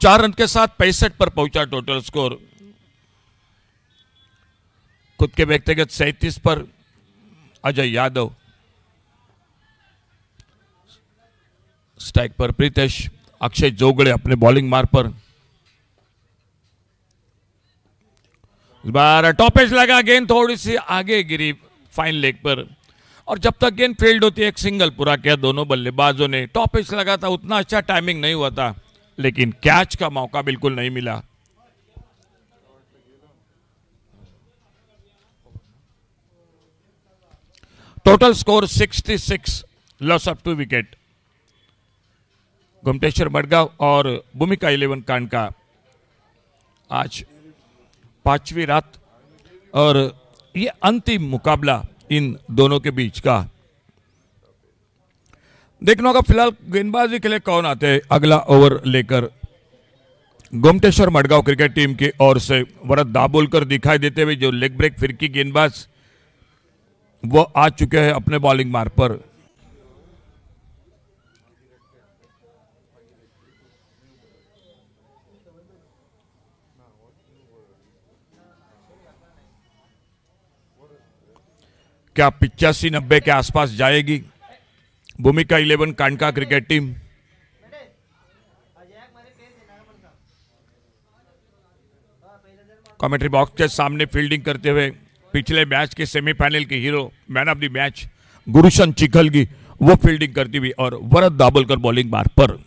चार रन के साथ 65 पर पहुंचा टोटल स्कोर. खुद के व्यक्तिगत 37 पर अजय यादव. स्ट्राइक पर प्रीतेश. अक्षय जोगड़े अपने बॉलिंग मार पर. इस बार टॉपेज लगा गेंद थोड़ी सी आगे गिरी फाइन लेग पर और जब तक गेंद फील्ड होती है एक सिंगल पूरा किया दोनों बल्लेबाजों ने. टॉपेज लगा था उतना अच्छा टाइमिंग नहीं हुआ था लेकिन कैच का मौका बिल्कुल नहीं मिला. Total score 66 loss of 2 wicket. Gumteshwar Madgaon और भूमिका 11 कानका आज 5वीं रात और ये अंतिम मुकाबला इन दोनों के बीच का. देखना होगा फिलहाल गेंदबाजी के लिए कौन आते हैं अगला ओवर लेकर. गुमटेश्वर मडगांव क्रिकेट टीम की ओर से वरद दाबोलकर दिखाई देते हुए जो लेग ब्रेक फिरकी गेंदबाज वो आ चुके हैं अपने बॉलिंग मार पर. क्या 85-90 के आसपास जाएगी भूमिका 11 कानका क्रिकेट टीम. कमेंट्री बॉक्स के सामने फील्डिंग करते हुए पिछले मैच के सेमीफाइनल के hero man of the match Gurushan Chikhalgi वो फील्डिंग करती हुई और वरद दाबोलकर बॉलिंग बार पर.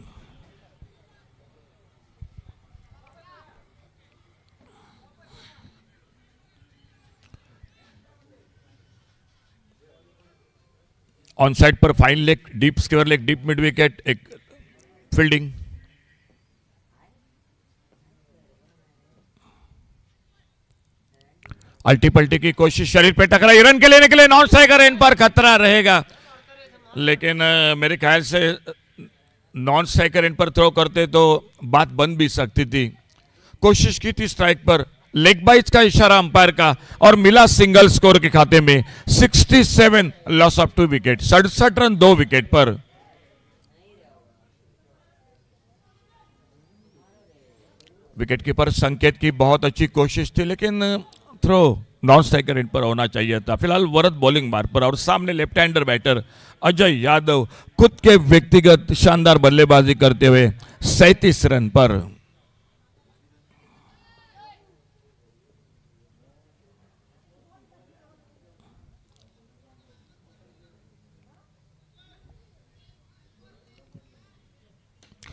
ऑन साइड पर fine leg, deep square leg, deep mid wicket, एक फील्डिंग। अल्टी पल्टी की कोशिश, शरीर पे टकराई, रन के लिए निकले, नॉन स्ट्राइकर, इन पर खतरा रहेगा, लेकिन मेरे ख्याल से नॉन स्ट्राइकर इन पर थ्रो करते तो बात बन भी सकती थी। कोशिश की थी स्ट्राइक पर, लेग बाइज का इशारा अंपायर का, और मिला सिंगल स्कोर के खाते में 67, loss of 2 wicket, 67 run 2 wicket पर। विकेट कीपर संकेत की बहुत अच्छी कोशिश थी, लेकिन थ्रो नॉन स्ट्राइकर इन पर होना चाहिए था। फिलहाल वरद बॉलिंग मार्ग पर, और सामने left hander batter Ajay Yadav खुद के व्यक्तिगत शानदार बल्लेबाजी करते हुए 37 रन पर।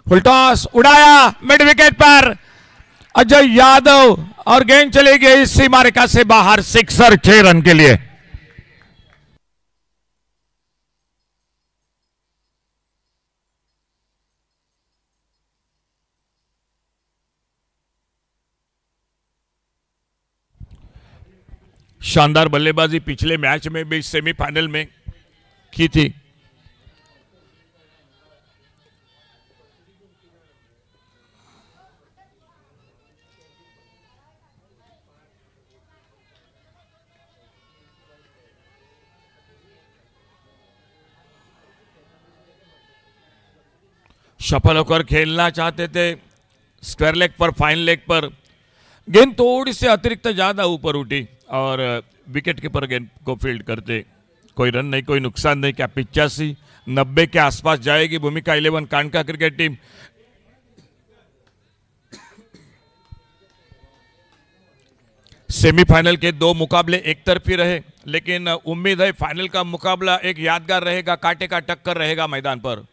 फुल टॉस उड़ाया मिड विकेट पर अजय यादव, और गेंद चली गई इस सीमा रेखा से बाहर, सिक्सर 6 रन के लिए। शानदार बल्लेबाजी पिछले मैच में भी सेमीफाइनल में की थी। सफल होकर खेलना चाहते थे, स्क्वायर लेग पर, फाइन लेग पर गेंद थोड़ी सी अतिरिक्त ज्यादा ऊपर उठी और विकेट कीपर गेंद को फील्ड करते। कोई रन नहीं, कोई नुकसान नहीं। क्या 85-90 के आसपास जाएगी भूमिका 11 कांडका क्रिकेट टीम। सेमीफाइनल के 2 मुकाबले एक तरफी रहे, लेकिन उम्मीद है फाइनल का मुकाबला एक यादगार रहेगा, कांटे का टक्कर रहेगा मैदान पर।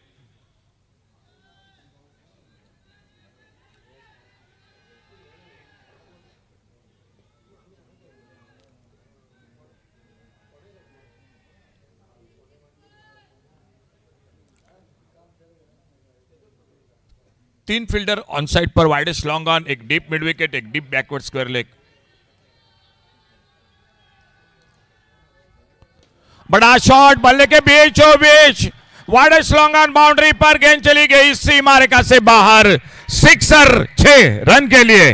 तीन फील्डर ऑन साइड पर, वाइडेस्ट लॉन्ग ऑन, एक डीप मिड विकेट, एक डीप बैकवर्ड स्क्वायर लेग। बड़ा शॉट बल्ले के बीचों बीच, वाइडेस्ट लॉन्ग ऑन बाउंड्री पर गेंद चली गई सीमा रेखा से बाहर, सिक्सर 6 रन के लिए।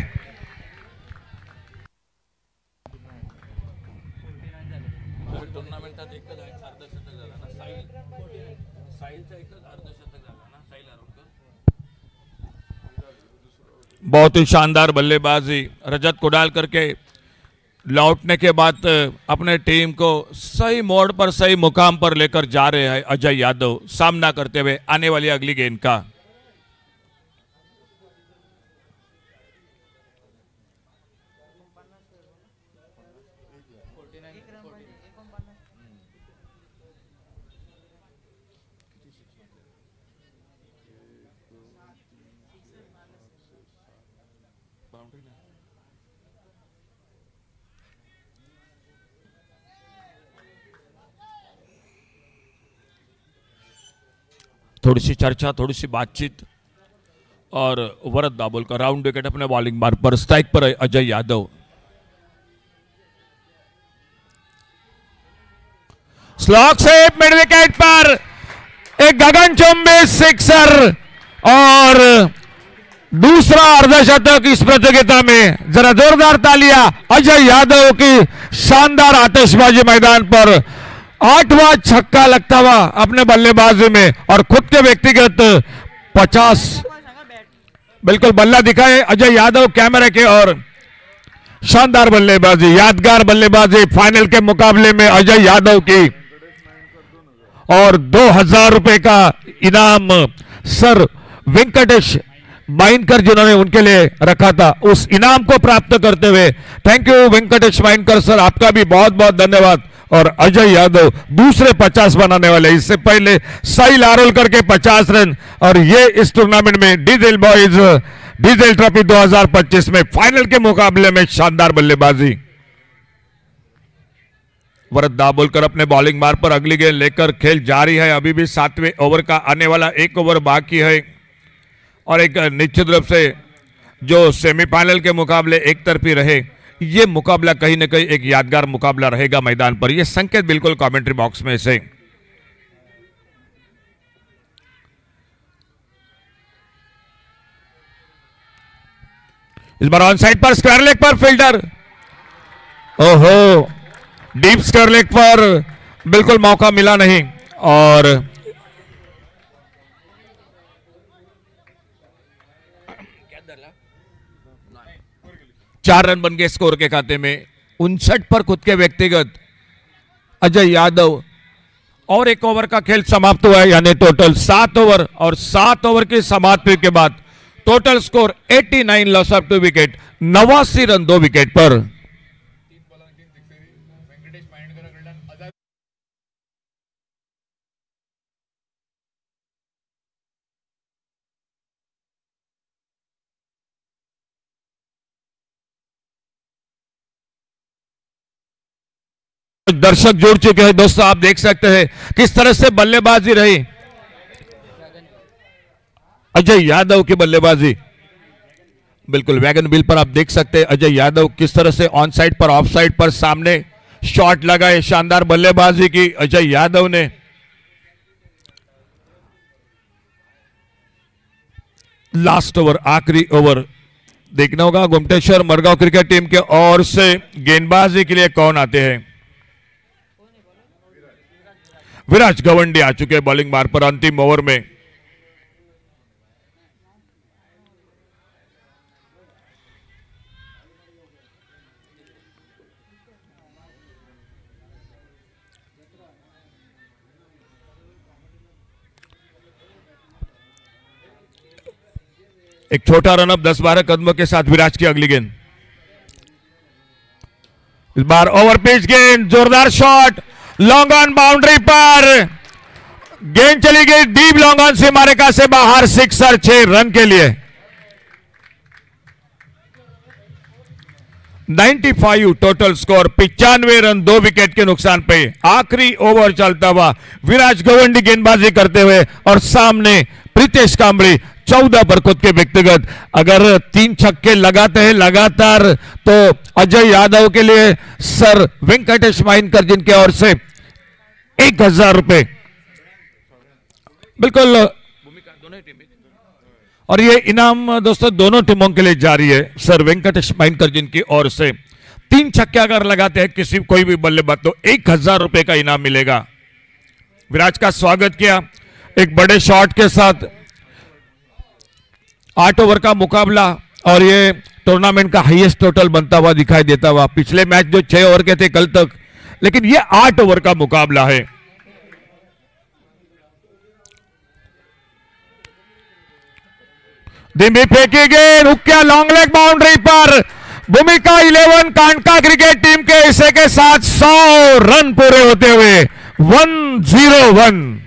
बहुत ही शानदार बल्लेबाजी, रजत कुडालकर के लौटने के बाद अपने टीम को सही मोड़ पर, सही मुकाम पर लेकर जा रहे हैं अजय यादव, सामना करते हुए आने वाली अगली गेंद का। थोड़ी सी चर्चा, थोड़ी सी बातचीत, और वरद दाबोल का राउंड विकेट अपने बॉलिंग मार्ग पर, स्ट्राइक पर अजय यादव। स्लॉग से मिड विकेट पर एक गगनचुंबी सिक्सर और दूसरा अर्धशतक इस प्रतियोगिता में। जरा जोरदार तालियां अजय यादव की शानदार आतिशबाजी मैदान पर। 8वां छक्का लगता हुआ अपने बल्लेबाजी में और खुद के व्यक्तिगत 50 बिल्कुल बल्ला दिखाए अजय यादव कैमरे के, और शानदार बल्लेबाजी, यादगार बल्लेबाजी फाइनल के मुकाबले में अजय यादव की। और 2000 रुपए का इनाम सर वेंकटेश माइनकर जिन्होंने उनके लिए रखा था, उस इनाम को प्राप्त करते हुए थैंक यू वेंकटेश माइनकर सर, आपका भी बहुत बहुत धन्यवाद। और अजय यादव दूसरे 50 बनाने वाले, इससे पहले साहिल आरोलकर के 50 रन, और ये इस टूर्नामेंट में डीजल बॉयज डीजल ट्रॉफी 2025 में फाइनल के मुकाबले में शानदार बल्लेबाजी। वरद दाभोलकर अपने बॉलिंग मार्ग पर अगली गेंद लेकर खेल जारी है। अभी भी 7वें ओवर का आने वाला 1 ओवर बाकी है और एक निश्चित रूप से जो सेमीफाइनल के मुकाबले एक तरफी रहे, ये मुकाबला कहीं ना कहीं एक यादगार मुकाबला रहेगा मैदान पर। ये संकेत बिल्कुल कमेंट्री बॉक्स में से। इस बार ऑन साइड पर स्क्वायर लेग पर फील्डर, ओहो, डीप स्क्वायर लेग पर बिल्कुल मौका मिला नहीं और चार रन बन गए स्कोर के खाते में। 59 पर खुद के व्यक्तिगत अजय यादव और 1 ओवर का खेल समाप्त हुआ है, यानी टोटल 7 ओवर और 7 ओवर की समाप्ति के बाद total score 89, loss of 2 wicket, 89 run 2 wicket पर। दर्शक जुड़ चुके हैं दोस्तों, आप देख सकते हैं किस तरह से बल्लेबाजी रही अजय यादव की बल्लेबाजी। बिल्कुल वैगन बिल पर आप देख सकते हैं अजय यादव किस तरह से ऑन साइड पर, ऑफ साइड पर सामने शॉट लगाए, शानदार बल्लेबाजी की अजय यादव ने। लास्ट ओवर, आखिरी ओवर देखना होगा गोमटेश्वर मरगांव क्रिकेट टीम के ओर से गेंदबाजी के लिए कौन आते हैं। विराज गवंडी आ चुके बॉलिंग मार्ग पर अंतिम ओवर में। एक छोटा रनअप 10-12 कदमों के साथ विराज की अगली गेंद। इस बार ओवर पिच गेंद, जोरदार शॉट, लॉन्ग ऑन बाउंड्री पर गेंद चली गई डीप लॉन्ग ऑन से मारेका से बाहर, सिक्सर 6 रन के लिए। 95 टोटल स्कोर, 95 रन 2 विकेट के नुकसान पे। आखिरी ओवर चलता हुआ विराज गवंडी गेंदबाजी करते हुए और सामने प्रीतेश कांबड़ी 14 पर खुद के व्यक्तिगत। अगर 3 छक्के लगाते हैं लगातार तो अजय यादव के लिए सर वेंकटेश माइनकर जिनके ओर से 1000 रुपए बिल्कुल, और ये इनाम दोस्तों दोनों टीमों के लिए जारी है। सर वेंकटेश माइनकर जिनकी ओर से 3 छक्के अगर लगाते हैं किसी कोई भी बल्लेबाज तो 1000 रुपए का इनाम मिलेगा। विराज का स्वागत किया एक बड़े शॉट के साथ। 8 ओवर का मुकाबला और ये टूर्नामेंट का हाईएस्ट टोटल बनता हुआ दिखाई देता हुआ। पिछले मैच जो 6 ओवर के थे कल तक, लेकिन ये 8 ओवर का मुकाबला है। धीमी फेंकी गेंद, हुक्का लॉन्ग लेग बाउंड्री पर। भूमिका 11 कांडका क्रिकेट टीम के हिस्से के साथ 100 रन पूरे होते हुए 101।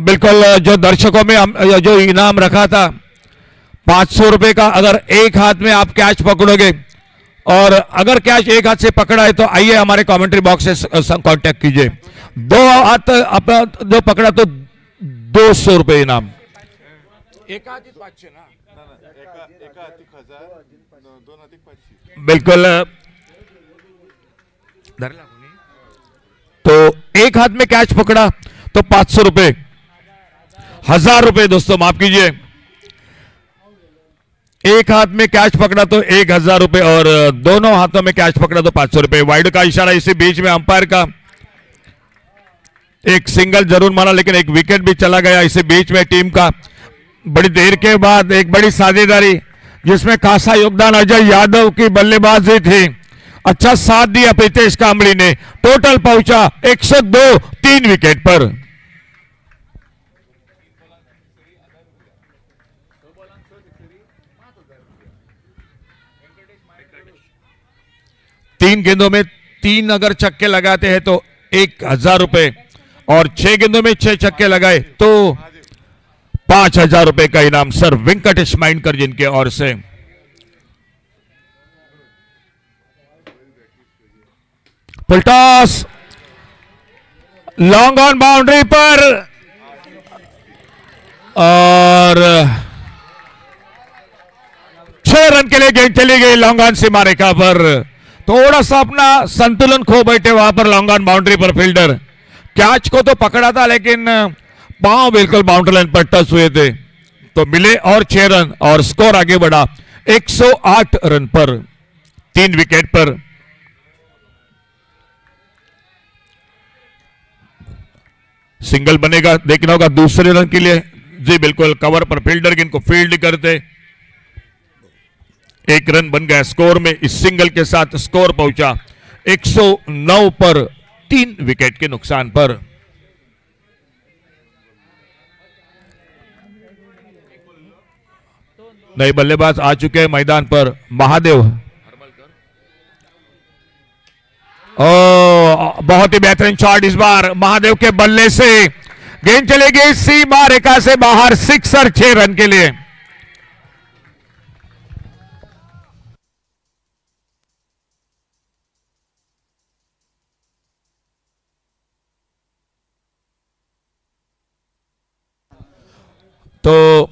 बिल्कुल जो दर्शकों में हम जो इनाम रखा था 500 रुपए का, अगर एक हाथ में आप कैच पकड़ोगे और अगर कैच एक हाथ से पकड़ा है तो आइए हमारे कमेंट्री बॉक्स से कांटेक्ट कीजिए। 2 हाथ अपना जो पकड़ा तो 200 रुपए इनाम। बिल्कुल, तो एक हाथ में कैच पकड़ा तो 500 रुपए, 1000 रुपए दोस्तों, माफ कीजिए। एक हाथ में कैच पकड़ा तो 1000 रुपए और दोनों हाथों में कैच पकड़ा तो 500 रुपए। वाइड का इशारा, इसी बीच में अंपायर का एक सिंगल जरूर मारा लेकिन एक विकेट भी चला गया इसी बीच में। टीम का बड़ी देर के बाद एक बड़ी साझेदारी जिसमें खासा योगदान अजय यादव की बल्लेबाजी थी। अच्छा साथ दिया प्रीतेश कांबड़ी ने, टोटल पहुंचा 102 3 विकेट पर। तीन गेंदों में 3 अगर छक्के लगाते हैं तो 1000 रुपए और 6 गेंदों में 6 छक्के लगाए तो 5000 रुपए का इनाम सर वेंकटेश माइनकर जिनके ओर से। Full toss, long on boundary पर, और 6 रन के लिए गेंद चली गई लॉन्ग ऑन सीमा रेखा पर। थोड़ा सा अपना संतुलन खो बैठे वहां पर लॉन्ग ऑन बाउंड्री पर फील्डर। कैच को तो पकड़ा था लेकिन पांव बिल्कुल बाउंड्री लाइन पर टच हुए थे, तो मिले और 6 रन और स्कोर आगे बढ़ा 108 रन पर, 3 विकेट पर। सिंगल बनेगा, देखना होगा दूसरे रन के लिए। जी बिल्कुल, कवर पर फील्डर इनको फील्ड करते, 1 रन बन गया स्कोर में। इस सिंगल के साथ स्कोर पहुंचा 109 पर, 3 विकेट के नुकसान पर। नए बल्लेबाज आ चुके हैं मैदान पर, महादेव। बहुत ही बेहतरीन शॉट इस बार महादेव के बल्ले से, गेंद चली गई सीमा रेखा से बाहर, सिक्सर 6 रन के लिए। तो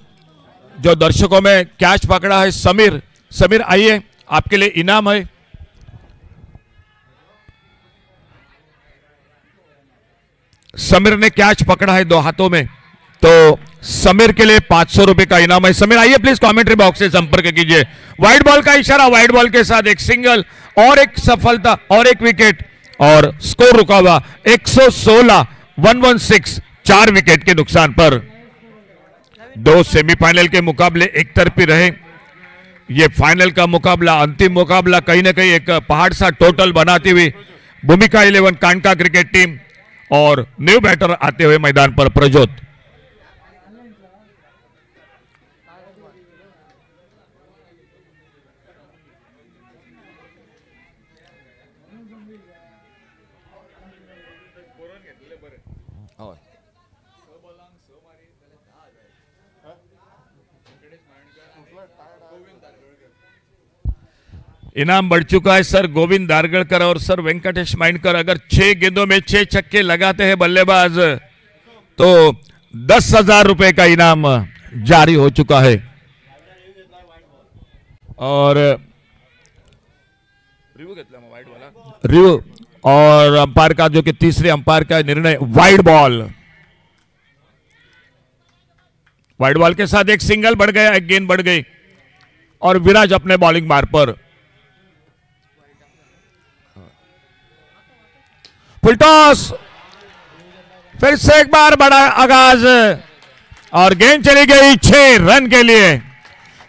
जो दर्शकों में कैच पकड़ा है समीर, समीर आइए, आपके लिए इनाम है। समीर ने कैच पकड़ा है 2 हाथों में, तो समीर के लिए 500 रुपए का इनाम है। समीर आइए प्लीज, कमेंट्री बॉक्स से संपर्क कीजिए। वाइड बॉल का इशारा, वाइड बॉल के साथ एक सिंगल और एक सफलता और एक विकेट, और स्कोर रुका हुआ 116, 116, 4 विकेट के नुकसान पर। 2 सेमीफाइनल के मुकाबले एक तरफी रहे, ये फाइनल का मुकाबला, अंतिम मुकाबला कहीं ना कहीं एक पहाड़ सा टोटल बनाती हुई भूमिका 11 कांडका क्रिकेट टीम और न्यू बैटर आते हुए मैदान पर प्रज्योत। इनाम बढ़ चुका है सर गोविंद दारगड़कर और सर वेंकटेश माइंडकर। अगर 6 गेंदों में 6 छक्के लगाते हैं बल्लेबाज तो 10,000 रुपए का इनाम जारी हो चुका है। और रिव्यू और अंपायर का जो कि तीसरे अंपायर का निर्णय, वाइड बॉल, वाइड बॉल के साथ एक सिंगल बढ़ गया, एक गेंद बढ़ गई और विराज अपने बॉलिंग मार्ग पर। फुल टॉस, फिर से एक बार बड़ा आगाज और गेंद चली गई 6 रन के लिए।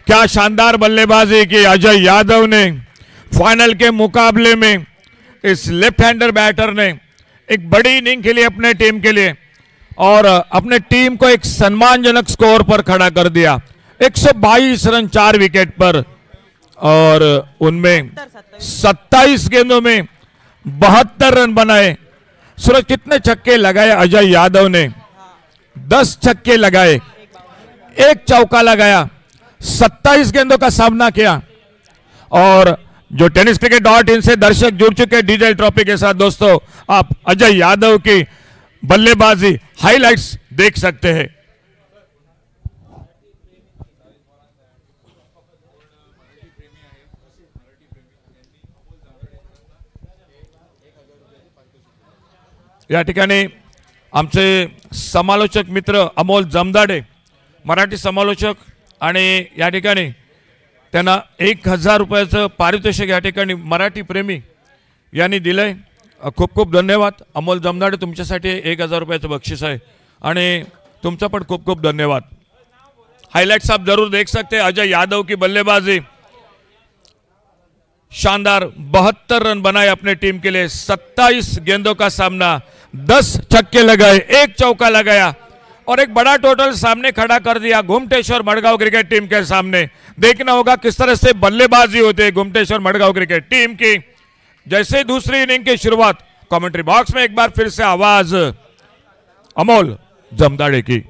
क्या शानदार बल्लेबाजी की अजय यादव ने फाइनल के मुकाबले में। इस लेफ्ट हैंडर बैटर ने एक बड़ी इनिंग खेली अपने टीम के लिए और अपने टीम को एक सम्मानजनक स्कोर पर खड़ा कर दिया। 122 रन 4 विकेट पर और उनमें 27 गेंदों में 72 रन बनाए। सूरज कितने छक्के लगाए अजय यादव ने? 10 छक्के लगाए, 1 चौका लगाया, 27 गेंदों का सामना किया। और जो टेनिस क्रिकेट .in से दर्शक जुड़ चुके डीजल ट्रॉफी के साथ, दोस्तों आप अजय यादव की बल्लेबाजी हाइलाइट्स देख सकते हैं। या ठिकाणी आमचे समालोचक मित्र अमोल जमदाडे, मराठी समालोचक, आणि या ठिकाणी त्यांना 1,000 रुपयाचं पारितोषिक या ठिकाणी मराठी प्रेमी यांनी दिलंय। खूप खूप धन्यवाद अमोल जमदाडे, तुमच्यासाठी 1,000 रुपयाचं बक्षीस आहे आणि तुमचा पण खूप खूप धन्यवाद। हाइलाइट्स आप जरूर देख सकते हैं। अजय यादव की बल्लेबाजी शानदार, 72 रन बनाए अपने टीम के लिए, 27 गेंदों का सामना, 10 छक्के लगाए, 1 चौका लगाया और एक बड़ा टोटल सामने खड़ा कर दिया घुमटेश्वर मडगांव क्रिकेट टीम के सामने। देखना होगा किस तरह से बल्लेबाजी होती है घुमटेश्वर मडगांव क्रिकेट टीम की। जैसे दूसरी इनिंग की शुरुआत, कमेंट्री बॉक्स में एक बार फिर से आवाज अमोल जमदाड़े की।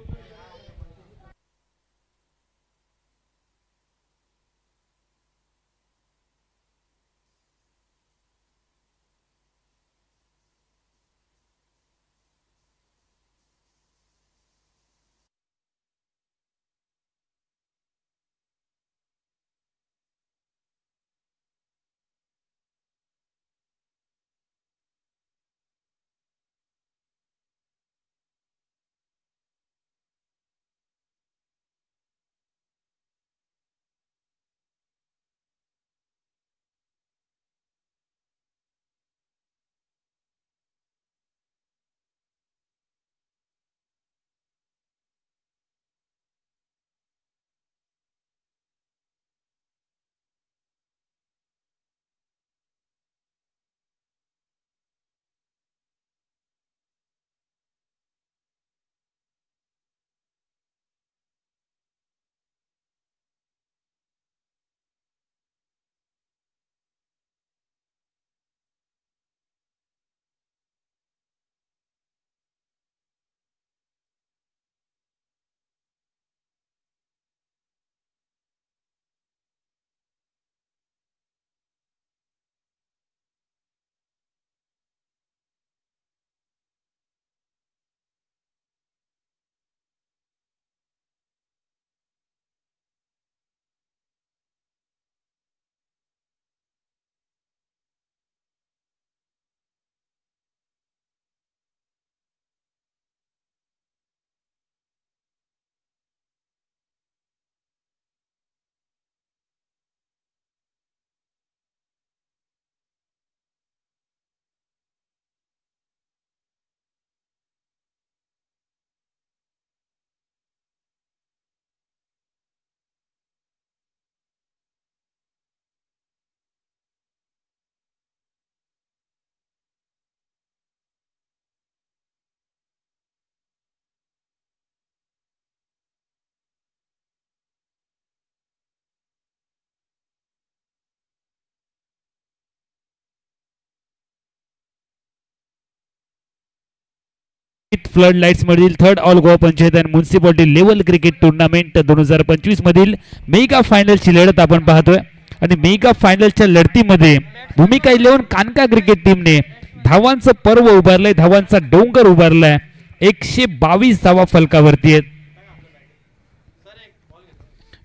फ्लड लाईट्स मधील थर्ड ऑल गोवा पंचायत आणि म्युन्सिपालिटी लेवल क्रिकेट टुर्नामेंट 2025 मधील मेगा फायनलची लढत आपण पाहतोय आणि मेगा फायनलच्या लढतीमध्ये भूमिका 11 कानका क्रिकेट टीमने धावांचं पर्व उभारलंय, धावांचा डोंगर उभारलाय. 122 धावा फलकावरती आहेत.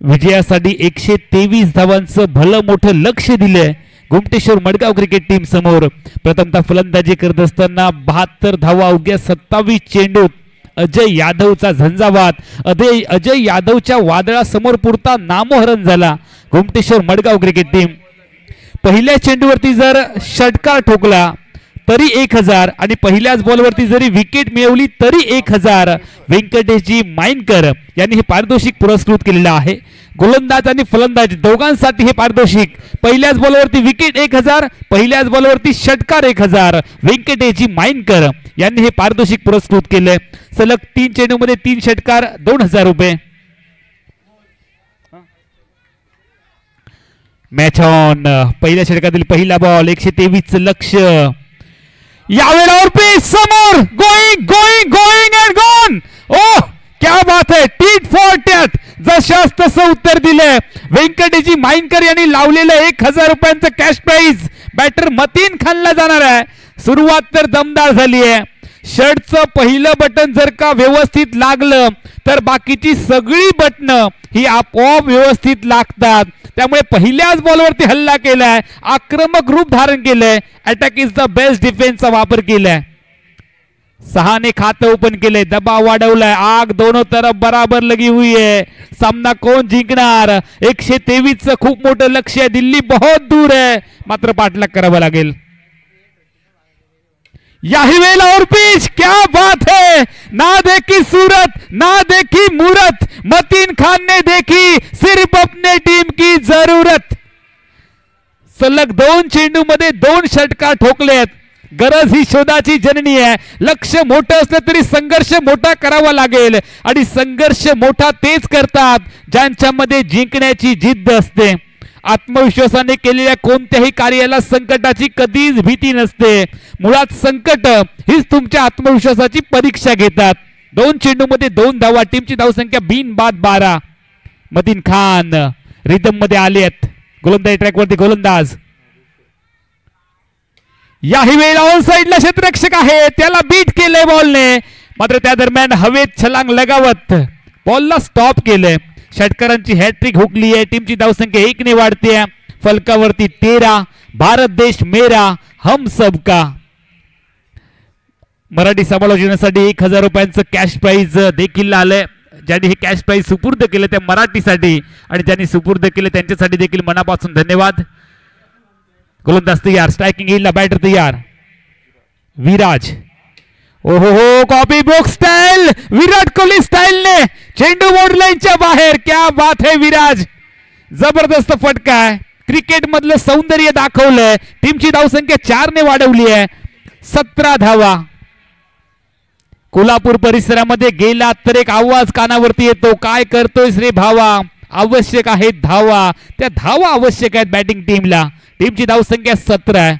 विजयासाठी 123 धावांचं भलं मोठं लक्ष दिलंय गोमटेश्वर मडगाव क्रिकेट टीम समोर. प्रथमतः फलंदाजी करत असताना 72 धावा अवघ्या 27 चेंडूत अजय यादवचा झंझावात. अजय यादवच्या वादळासमोर पुरता नामोहरण झाला गोमटेश्वर मडगाव क्रिकेट टीम. पहिल्या चेंडूवरती जर षटकार ठोकला तरी 1000 आणि पहिल्याच बॉलवरती जरी विकेट मिळवली तरी 1000. व्यंकटेशजी माइनकर यांनी हे पारितोषिक पुरस्कृत केलेलं आहे. गोलंदाज आणि फलंदाज दोघांसाठी हे पारितोषिक. पहिल्याच बॉलवरती विकेट 1000, पहिल्याच बॉलवरती षटकार 1000. व्यंकटेशजी माइनकर यांनी हे पारितोषिक पुरस्कृत केले. सलग 3 चेंडूमध्ये 3 षटकार 2000 रुपये. Match on. पहिल्या षटकातील पहिला बॉल 123 लक्ष. यावेळेला समोर going going going and gone. ओ क्या बात है. टीट फॉर टॅट जशास तसं उत्तर दिलंय. व्यंकटेशजी माइनकर यांनी लावलेलं 1000 रुपयांचं कॅश प्राइज बॅटर मतीन खानला जाणार आहे. सुरुवात तर दमदार झाली आहे. शर्टचं पहिलं बटन जर का व्यवस्थित लागलं तर बाकीची सगळी बटणं ही आपोआप व्यवस्थित लागतात. त्यामुळे पहिल्याच बॉलवरती हल्ला केलाय, आक्रमक रूप धारण केलंय. अटॅक इज द बेस्ट डिफेन्सचा वापर केलाय. 6 ने खातं ओपन केले, दबाव वाढवलाय. आग दोनों तरफ बराबर लगी हुई है. सामना कोण जिंकणार. 123 खूप मोठं लक्ष्य आहे. दिल्ली बहुत दूर है, मात्र पाठलाग करावा लागेल. याही वेळेला और पिच. क्या बात है. ना देखी सूरत ना देखी मूरत, मतीन खान ने देखी सिर्फ अपने टीम की जरूरत. सलग 2 चेंडू मध्ये 2 षटकार ठोकलेत. गरज ही शोधाची जननी आहे. लक्ष मोठं असलं तरी संघर्ष मोठा करावा लागेल आणि संघर्ष मोठा तेच करतात ज्यांच्यामध्ये जिंकण्याची जिद्द असते. आत्मविश्वासाने केलेल्या कोणत्याही कार्याला संकटाची कधीच भीती नसते. मुळात संकट हीच तुमच्या आत्मविश्वासाची परीक्षा घेतात. 2 चेंडूमध्ये 2 धावा. टीमची धावसंख्या बिनबाद 12. मतीन खान रिदम मध्ये आलेत. गोलंदाजी ट्रॅकवरती गोलंदाज. याही वेळेला ऑन साइडला क्षेत्ररक्षक आहे, त्याला बीट केलंय बॉलने. मात्र त्या दरम्यान हवेत छलांग लगावत बॉलला स्टॉप केलंय. षटकारांची हॅट्रिक हुकली आहे. टीमची धावसंख्या 1 ने वाढते. फलकावरती 13. भारत देश मेरा हम सबका. मराठी समालोचनासाठी 1000 रुपयांचं कॅश प्राइज देखील आलंय. ज्यांनी हे कॅश प्राइज सुपूर्द केले त्या मराठीसाठी आणि ज्यांनी सुपूर्द केले त्यांच्यासाठी देखील मनापासून धन्यवाद. गोलंदाज तयार. स्ट्रायकिंग येईल. बॅटर तयार. विराज. ओहो हो, copy book style. Virat Kohli style ने चेंडू बोर्ड लाईनच्या बाहेर. क्या बात है विराज. जबरदस्त फटका आहे. क्रिकेट मधलं सौंदर्य दाखवलंय. टीमची धावसंख्या 4 ने वाढवली आहे. 17 धावा. कोल्हापूर परिसरामध्ये गेला तर एक आवाज कानावरती येतो, काय करतोयस रे भावा. आवश्यक आहेत धावा. त्या धावा आवश्यक आहेत बॅटिंग टीमला. टीमची धावसंख्या 17 आहे.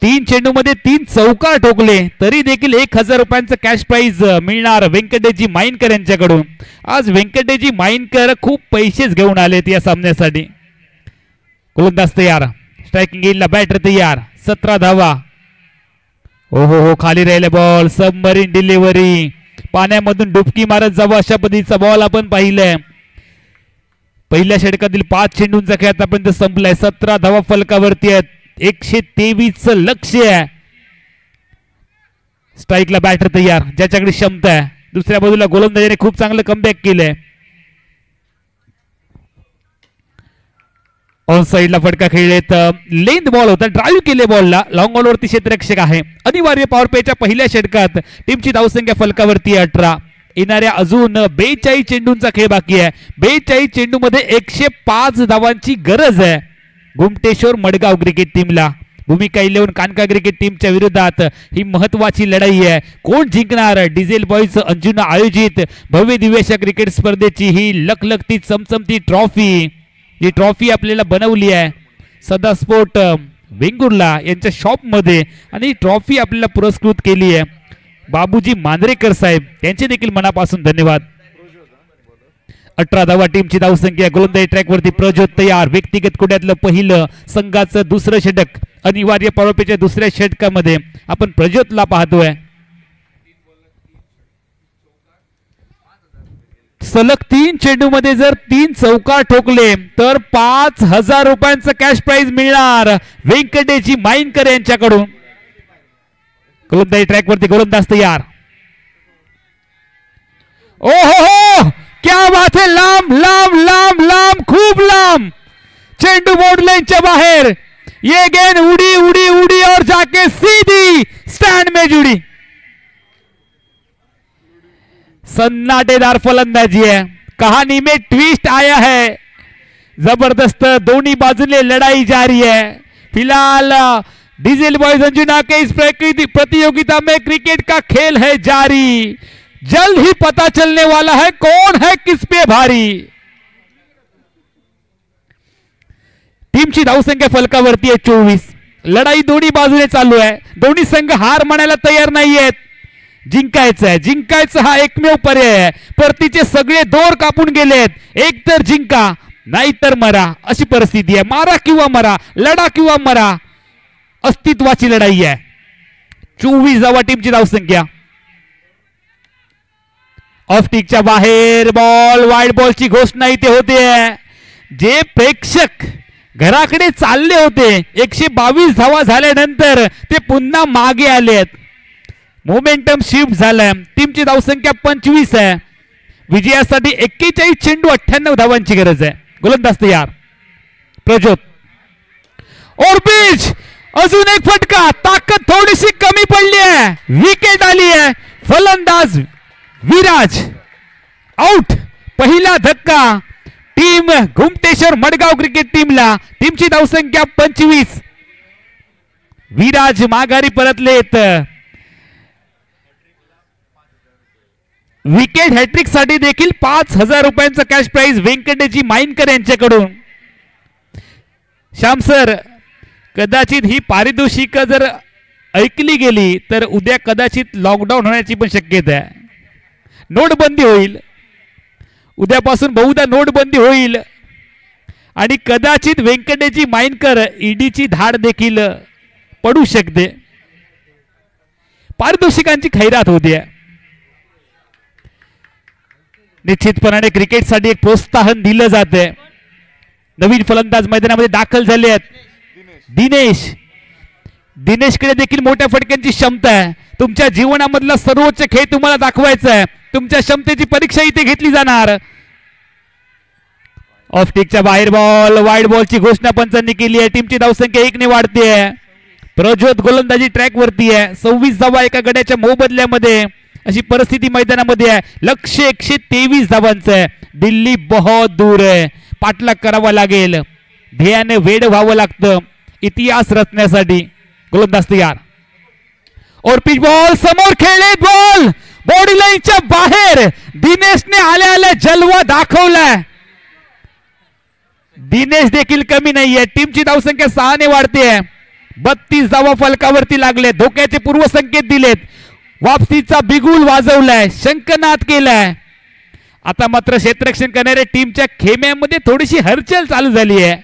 3 चेंडूमध्ये 3 चौकार ठोकले तरी देखील 1000 रुपयांचं कॅश प्राइज मिळणार व्यंकटेशजी माइनकर यांच्याकडून. आज व्यंकटेशजी माइनकर खूप पैसेच घेऊन आलेत या सामन्यासाठी. गोलंदाज तयार. स्ट्रायकिंग येईल. बॅटर तयार. 17 धावा. ओहो हो, खाली राहिले बॉल. Submarine delivery. पाण्यामधून डुबकी मारत जावं अशा पद्धतीचा बॉल आपण पाहिलंय. पहिल्या षटकातील 5 चेंडूंचा खेळ आतापर्यंत संपलाय. 17 धावा फलकावरती आहेत. 123 लक्ष्य आहे. स्ट्राईकला बॅटर तयार, ज्याच्याकडे क्षमता आहे. दुसऱ्या बाजूला गोलंदाजाने खूप चांगलं कमबॅक केलंय. ऑन साइडला फटका खेळलेत. लेंथ बॉल होता, ड्राईव्ह केले बॉलला. लॉंग बॉलवरती क्षेत्ररक्षक आहे. अनिवार्य पॉवर प्लेच्या पहिल्या षटकात टीमची धावसंख्या फलकावरती 18. येणाऱ्या अजून 42 चेंडूंचा खेळ बाकी आहे. 42 चेंडूमध्ये 105 धावांची गरज आहे गोमटेश्वर मडगाव क्रिकेट टीमला. भूमिका 11 कानका क्रिकेट टीमच्या विरोधात ही महत्वाची लढाई आहे. कोण जिंकणार. डिझेल बॉईज अंजुना आयोजित भव्य दिव्य क्रिकेट स्पर्धेची ही लखलखती चमचमती ट्रॉफी, जी ट्रॉफी आपल्याला बनवली आहे सदा स्पोर्ट वेंगुर्ला यांच्या शॉप मध्ये आणि ट्रॉफी आपल्याला पुरस्कृत केली आहे बाबूजी मांजरेकर साहेब त्यांचे देखील मनापासून धन्यवाद. 18 धावा टीमची धावसंख्या. गोलंदाजी ट्रॅकवरती प्रज्योत तयार. व्यक्तिगत कुड्यातलं पहिलं संघाचं दुसरं षटक. अनिवार्य पॉवरप्लेच्या दुसऱ्या षटकामध्ये आपण प्रज्योतला पाहतोय. सलग 3 चेंडूमध्ये जर 3 चौकार ठोकले तर 5,000 रुपयांचं कॅश प्राइज मिळणार व्यंकटेशजी माईनकर यांच्याकडून. गोलंदाजी ट्रॅकवरती गोलंदाज तयार. ओ हो क्या बात है. लांब लांब लांब लांब खूप लांब चेंडू बोर्ड लाइनच्या बाहेर. ये गेंद उड़ी उड़ी उड़ी और जाके सीधी स्टैंड में जुड़ी. सन्नाटेदार फलंदाजी है. कहानी में ट्विस्ट आया है. जबरदस्त दोनों बाजुले लड़ाई जारी है. फिलहाल डीजल बॉयज अंजुना के इस प्रतियोगिता में क्रिकेट का खेल है जारी. जल्द ही पता चलने वाला है कौन है किस पे भारी. टीमची धावसंख्या फलकावरती आहे 24. लढाई दोन्ही बाजूने चालू आहे. दोन्ही संघ हार मानायला तयार नाहीयेत. जिंकायचं आहे. जिंकायचं हा एकमेव पर्याय आहे. परतीचे सगळे दोर कापून गेलेत. एक तर जिंका नाहीतर मरा अशी परिस्थिती आहे. मारा किंवा मरा, लढा किंवा मरा, अस्तित्वाची लढाई आहे. 24 धावा टीमची धावसंख्या. ऑफ टिकच्या बाहेर बॉल. वाईड बॉलची घोषणा इथे होते. जे प्रेक्षक घराकडे चालले होते 122 धावा झाल्यानंतर ते पुन्हा मागे आलेत. मोमेंटम शिफ्ट झालाय. टीमची धावसंख्या 25 आहे. विजयासाठी 41 चेंडू 98 धावांची गरज आहे. गोलंदाज तयार प्रज्योत. और पिच अजून एक फटका. ताकद थोडीशी कमी पडली आहे. विकेट आली आहे. फलंदाज विराज आउट. पहिला धक्का टीम घुमटेश्वर मडगाव क्रिकेट टीमला. टीमची धावसंख्या 25. विराज माघारी परतलेत. विकेट हॅट्रिक साठी देखील 5,000 रुपयांचा कॅश प्राइज व्यंकटेशजी माईनकर यांच्याकडून. श्याम सर, कदाचित ही पारितोषिक जर ऐकली गेली तर उद्या कदाचित लॉकडाऊन होण्याची पण शक्यता आहे. नोटबंदी होईल. उद्यापासून बहुधा नोटबंदी होईल आणि कदाचित व्यंकटेशजी माईनकर ईडीची धाड देखील पडू शकते. पारितोषिकांची खैरात होते. निश्चितपणाने क्रिकेटसाठी एक प्रोत्साहन दिलं जाते. नवीन फलंदाज मैदानामध्ये दाखल झाले आहेत. दिनेशकडे देखील मोठ्या फटक्यांची क्षमता आहे. तुमच्या जीवनामधला सर्वोच्च खेळ तुम्हाला दाखवायचा आहे. तुमच्या क्षमतेची परीक्षा इथे घेतली जाणार. ऑफ टिकच्या बाहेर बॉल. वाईड बॉलची घोषणा पंचांनी केली आहे. टीमची धावसंख्या 1 ने वाढते. प्रज्योत गोलंदाजी ट्रॅक वरती आहे. 26 धावा एका गड्याच्या मोबदल्यामध्ये अशी परिस्थिती मैदानामध्ये आहे. लक्ष्य 123 धावांचं आहे. दिल्ली बहुत दूर आहे. पाठलाग करावा लागेल. ध्येयाने वेड व्हावं लागतं इतिहास रचण्यासाठी. गोलंदाज तयार. और पिच बॉल समोर खेळले. बॉल बॉडी लाईनच्या बाहेर. दिनेशने आल्या आल्या जलवा दाखवलाय. दिनेश देखील कमी नाहीये. टीमची धावसंख्या 6 ने वाढते. 32 धावा फलकावरती लागले. धोक्याचे पूर्वसंकेत दिलेत. वापसीचा बिगुल वाजवलाय. शंखनाद केलाय. आता मात्र क्षेत्ररक्षण करणाऱ्या टीमच्या खेम्यामध्ये थोडीशी हलचल चालू झाली आहे.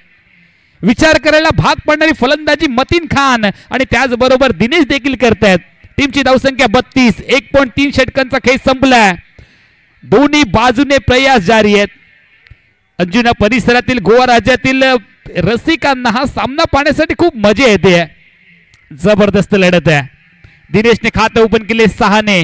विचार करायला भाग पडणारी फलंदाजी मतीन खान आणि त्याचबरोबर दिनेश देखील करतायत. टीमची धावसंख्या 32. 1.3 षटकांचा खेळ संपलाय. दोन्ही बाजूने प्रयास जारी आहेत. अंजुना परिसरातील गोवा राज्यातील रसिकांना हा सामना पाहण्यासाठी खूप मजा येते. जबरदस्त लढत आहे. दिनेशने खातं ओपन केले 6 ने.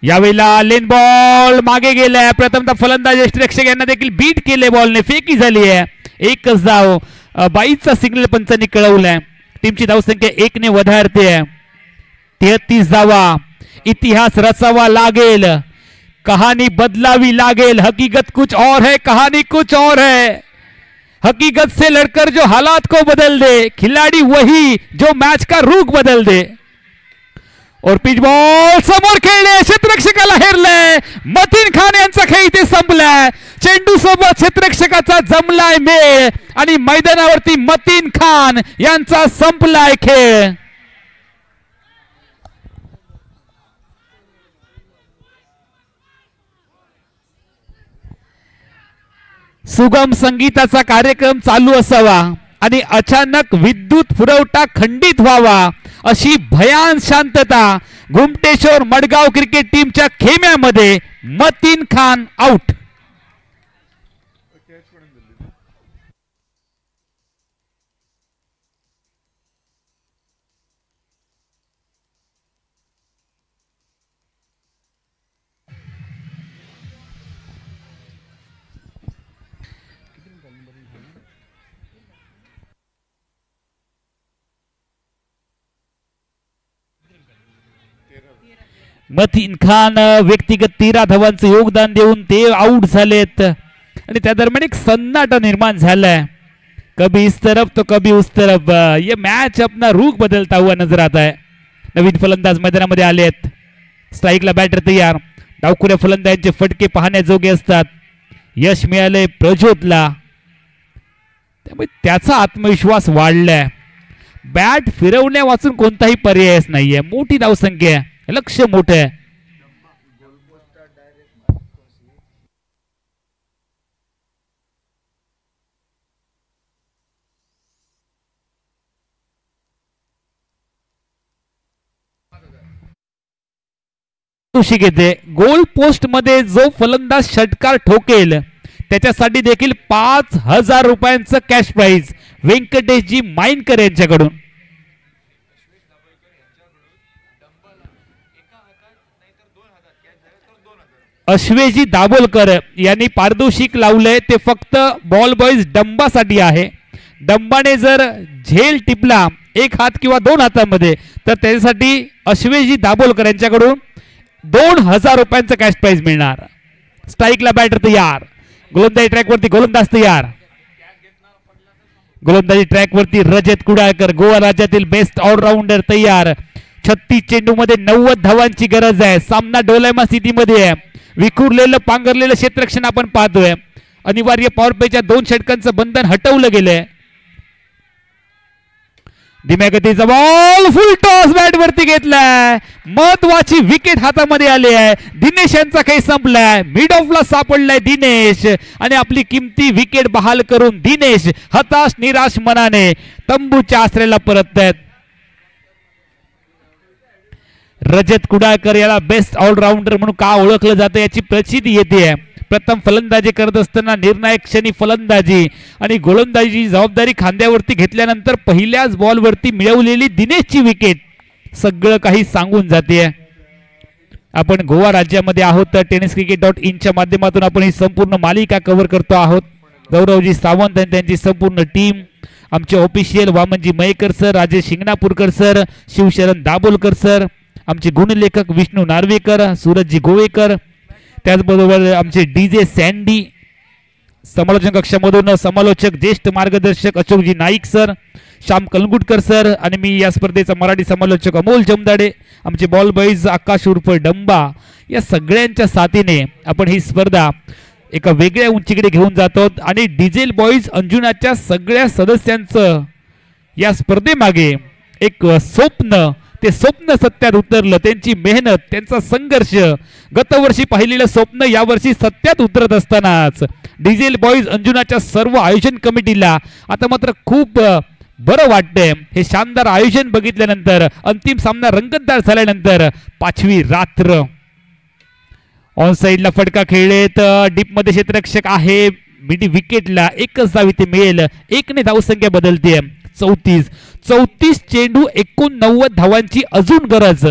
यावेळेला लेन बॉल मागे गेलाय. प्रथमतः फलंदाज यष्टीरक्षक यांना देखील बीट केले. बॉलने फेकी झाली आहे. एकच धाव. 22चा सिग्नल पंचांनी कळवलाय. टीमची धावसंख्या 1 ने वधारते. 33 धावा. इतिहास रचावा लागेल. कहानी बदलावी लागेल. हकीकत कुछ और है, कहानी कुछ और है. हकीकत से लड़कर जो हालात को बदल दे, खिलाड़ी वही जो मैच का रुख बदल दे. और पिच बॉल समोर खेळले. क्षेत्ररक्षकाला हेरले. मतीन खान यांचा खेळ इथे संपलाय. चेंडू सोबत क्षेत्ररक्षकाचा जमलाय मेळ आणि मैदानावरती मतीन खान यांचा संपलाय खेळ. सुगम संगीताचा कार्यक्रम चालू असावा आणि अचानक विद्युत पुरवठा खंडित व्हावा अशी भयान शांतता. घुमटेश्वर मडगाव क्रिकेट टीमच्या खेम्यामध्ये मतीन खान आउट. मतीन खान व्यक्तिगत 13 धावांचं योगदान देऊन ते आउट झालेत आणि त्या दरम्यान एक सन्नाटा निर्माण झालाय. कभी इस तरफ तो कभी उस तरफ. ये मैच अपना रुख बदलता हुआ नजर आता है. नवीन फलंदाज मैदानामध्ये आलेत. स्ट्राईकला बॅटर तयार. डावखुऱ्या फलंदाजांचे फटके पाहण्याजोगे असतात. यश मिळाले प्रज्योतला त्यामुळे त्याचा आत्मविश्वास वाढलाय. बॅट फिरवण्या वाचून कोणताही पर्यायच नाहीये. मोठी धावसंख्या आहे. लक्ष मोठं आहे. घेते. गोल पोस्ट मध्ये जो फलंदाज षटकार ठोकेल त्याच्यासाठी देखील 5,000 रुपयांचं कॅश प्राइज व्यंकटेशजी माइनकर यांच्याकडून. अश्वेजी दाभोलकर यांनी पारितोषिक लावलंय ते फक्त बॉल बॉईज डंबासाठी आहे. डंबाने जर झेल टिपला एक हात किंवा 2 हातामध्ये तर त्याच्यासाठी अश्वेजी दाभोलकर यांच्याकडून 2,000 रुपयांचं कॅश प्राइज मिळणार. स्ट्राईकला बॅटर तयार. गोलंदाजी ट्रॅकवरती गोलंदाज तयार. गोलंदाजी ट्रॅकवरती रजत कुडाळकर गोवा राज्यातील बेस्ट ऑलराऊंडर तयार. 36 चेंडू मध्ये 90 धावांची गरज आहे. सामना डोलायमा स्थितीमध्ये आहे. विखुरलेलं पांघरलेलं क्षेत्ररक्षण आपण पाहतोय. अनिवार्य पॉवर प्लेच्या 2 षटकांचं बंधन हटवलं गेलंय. धीम्या गतीचा बॉल फुल टॉस बॅट वरती घेतलाय. महत्वाची विकेट हातामध्ये आली आहे. दिनेश यांचा काही संपलाय. मिड ऑफला सापडलाय दिनेश आणि आपली किमती विकेट बहाल करून दिनेश हताश निराश मनाने तंबूच्या आश्रयाला परततायत. रजत कुडाळकर याला बेस्ट ऑलराऊंडर म्हणून का ओळखलं जातं याची प्रचिती येते. प्रथम फलंदाजी करत असताना निर्णायक क्षणी फलंदाजी आणि गोलंदाजीची जबाबदारी खांद्यावरती घेतल्यानंतर पहिल्याच बॉलवरती मिळवलेली दिनेशची विकेट सगळं काही सांगून जाते. आपण गोवा राज्यामध्ये आहोत तर tenniscricket.in माध्यमातून आपण ही संपूर्ण मालिका कव्हर करतो आहोत. गौरवजी सावंत आणि त्यांची संपूर्ण टीम, आमचे official Vamanji Mayekar sir, Rajesh Shinganapurkar sir, Shivsharan Dabholkar sir, आमचे गुणलेखक विष्णू नार्वेकर, सूरजजी गोवेकर, त्याचबरोबर आमचे DJ सँडी, समालोचन कक्षामधून समालोचक ज्येष्ठ मार्गदर्शक अशोकजी नाईक सर, श्याम कलंगुटकर सर आणि मी या स्पर्धेचा मराठी समालोचक अमोल जमदाडे, आमचे बॉल बॉईज आकाश उर्फ डंबा, या सगळ्यांच्या साथीने आपण ही स्पर्धा एका वेगळ्या उंचीकडे घेऊन जातो. आणि डिझेल बॉईज अंजुनाच्या सगळ्या सदस्यांचं या स्पर्धेमागे एक स्वप्न, ते स्वप्न सत्यात उतरलं. त्यांची मेहनत, त्यांचा संघर्ष, गतवर्षी पाहिलेलं स्वप्न यावर्षी सत्यात उतरत असतानाच डिझेल बॉईज अंजुनाच्या सर्व आयोजन कमिटीला आता मात्र खूप बरं वाटतंय. हे शानदार आयोजन बघितल्यानंतर, अंतिम सामना रंगतदार झाल्यानंतर 5वी रात्र. ऑन साइडला फटका खेळलेत. डीप मध्ये क्षेत्ररक्षक आहे. मिडी विकेटला एकच धाव इथे मिळेल. 1ने धावसंख्या बदलते. 34 चेंडू 89 धावांची अजून गरज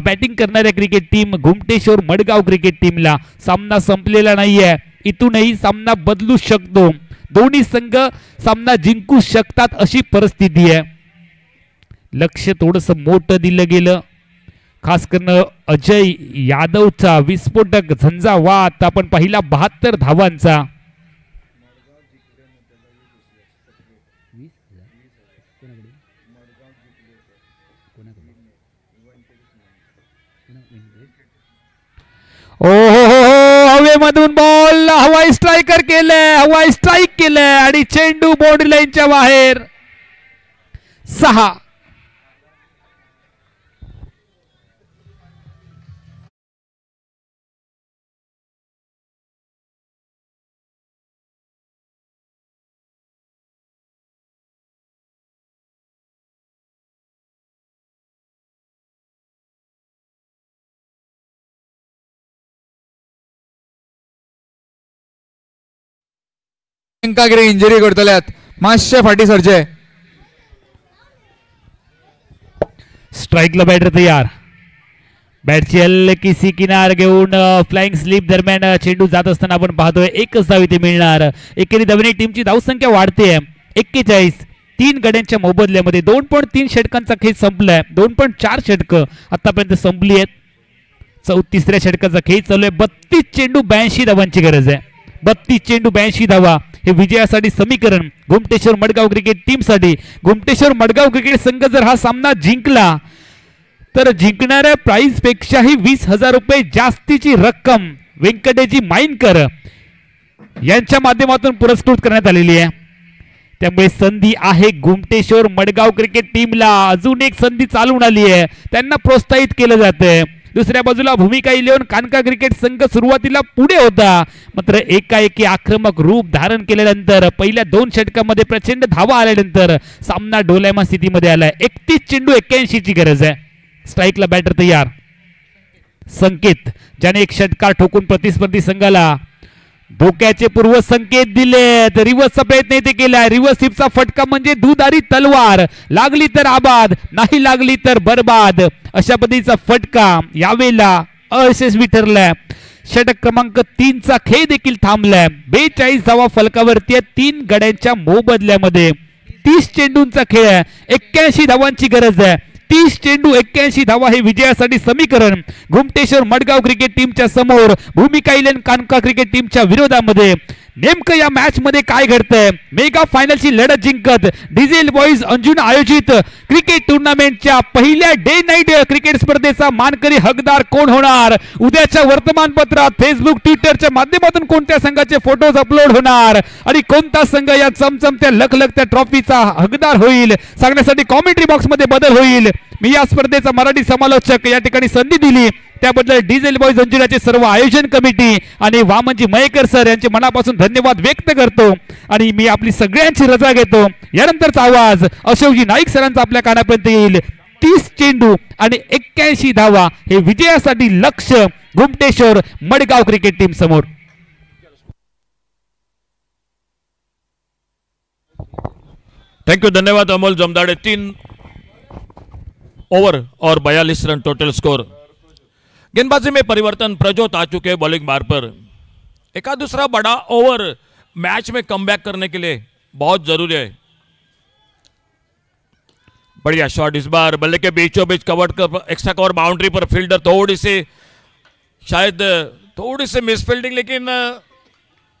बॅटिंग करणाऱ्या क्रिकेट टीम घुमटेश्वर मडगाव क्रिकेट टीमला. सामना संपलेला नाहीये. इथूनही सामना बदलू शकतो. दोन्ही संघ सामना जिंकू शकतात अशी परिस्थिती आहे. लक्ष थोडस मोठं दिलं गेलं. खास करून अजय यादवचा विस्फोटक झंझावात आपण पाहिला 72 धावांचा. हवेमधून बॉल हवाई स्ट्रायकर केलंय, हवाई स्ट्राईक केलंय आणि चेंडू बाउंड्री लाईनच्या बाहेर. 6. कितें इंजरी करतल्यात, मातशे फाटी सरचे. स्ट्राईकला बॅटर तयार. बॅटची हलकीसी किनार घेऊन फ्लाइंग स्लीप दरम्यान चेंडू जात असताना आपण पाहतोय एकच धाव इथे मिळणार. एकेरी धावने टीमची धावसंख्या वाढते 41. 3 गड्यांच्या मोबदल्यामध्ये 2.3 षटकांचा खेळ संपलाय. 2.4 षटकं आतापर्यंत संपली आहेत. 34व्या षटकाचा खेळ चालू आहे. 32 चेंडू 82 धावांची गरज आहे. 32 चेंडू 82 धावा हे विजयासाठी समीकरण गोमटेश्वर मडगाव क्रिकेट टीमसाठी. गोमटेश्वर मडगाव क्रिकेट संघ जर हा सामना जिंकला तर जिंकणाऱ्या प्राइज पेक्षाही 20,000 रुपये जास्तीची रक्कम व्यंकटेजी माइनकर यांच्या माध्यमातून पुरस्कृत करण्यात आलेली आहे. त्यामुळे संधी आहे गोमटेश्वर मडगाव क्रिकेट टीमला. अजून एक संधी चालून आली आहे, त्यांना प्रोत्साहित केलं जातंय. दुसऱ्या बाजूला भूमिका इलेव्हन कानका क्रिकेट संघ सुरुवातीला पुढे होता, मात्र एकाएकी आक्रमक रूप धारण केल्यानंतर पहिल्या 2 षटकामध्ये प्रचंड धावा आल्यानंतर सामना डोलायमान स्थितीमध्ये आलाय. 31 चेंडू 81 ची गरज आहे. स्ट्राईकला बॅटर तयार. संकेत ज्याने एक षटकार ठोकून प्रतिस्पर्धी संघाला धोक्याचे पूर्व संकेत दिले. रिव्हर्सचा प्रयत्न इथे केलाय. रिव्हर्स स्वीपचा फटका म्हणजे दुधारी तलवार. लागली तर आबाद, नाही लागली तर बर्बाद, अशा पद्धतीचा फटका यावेळेला अयशस्वी ठरलाय. षटक क्रमांक 3 चा खेळ देखील थांबलाय. 42 धावा फलकावरती 3 गड्यांच्या मोबदल्यामध्ये. 30 चेंडूंचा खेळ आहे. 81 धावांची गरज आहे. 30 चेंडू 81 धावा हे विजयासाठी समीकरण गोमटेश्वर मडगाव क्रिकेट टीमच्या समोर भूमिका इलेव्हन कानका क्रिकेट टीमच्या विरोधामध्ये. नेमकं या मॅच मध्ये काय घडतंय? मेगा फायनलची लढत जिंकत डिझेल बॉईज अंजुना आयोजित क्रिकेट टुर्नामेंटच्या पहिल्या डे नाईट क्रिकेट स्पर्धेचा मानकरी हकदार कोण होणार? उद्याच्या वर्तमानपत्रात फेसबुक ट्विटरच्या माध्यमातून कोणत्या संघाचे फोटोज अपलोड होणार आणि कोणता संघ या चमचमत्या लखलखत्या ट्रॉफीचा हकदार होईल सांगण्यासाठी कॉमेंट्री बॉक्स मध्ये बदल होईल. मी या स्पर्धेचा मराठी समालोचक या ठिकाणी संधी दिली त्याबद्दल डिझेल बॉईज अंजुनाचे सर्व आयोजन कमिटी आणि वामनजी मयेकर सर यांचे मनापासून धन्यवाद व्यक्त करतो आणि मी आपली सगळ्यांची रजा घेतो. यानंतरचा आवाज अशोकजी नाईक सरांचा आपल्या कानापर्यंत येईल. 30 चेंडू आणि 81 धावा हे विजयासाठी लक्ष गोमटेश्वर मडगाव क्रिकेट टीम समोर. थैंक यू, धन्यवाद अमोल जमदाड़े. 3 ओवर और 42 रन टोटल स्कोर. गेंदबाजी में परिवर्तन, प्रजोत आ चुके हैं बॉलिंग मार पर. एक दूसरा बड़ा ओवर मैच में कमबैक करने के लिए बहुत जरूरी है. बढ़िया शॉट इस बार बल्ले के बीचों बीच कवर कर एक्स्ट्रा कवर बाउंड्री पर फील्डर थोड़ी सी मिसफील्डिंग, लेकिन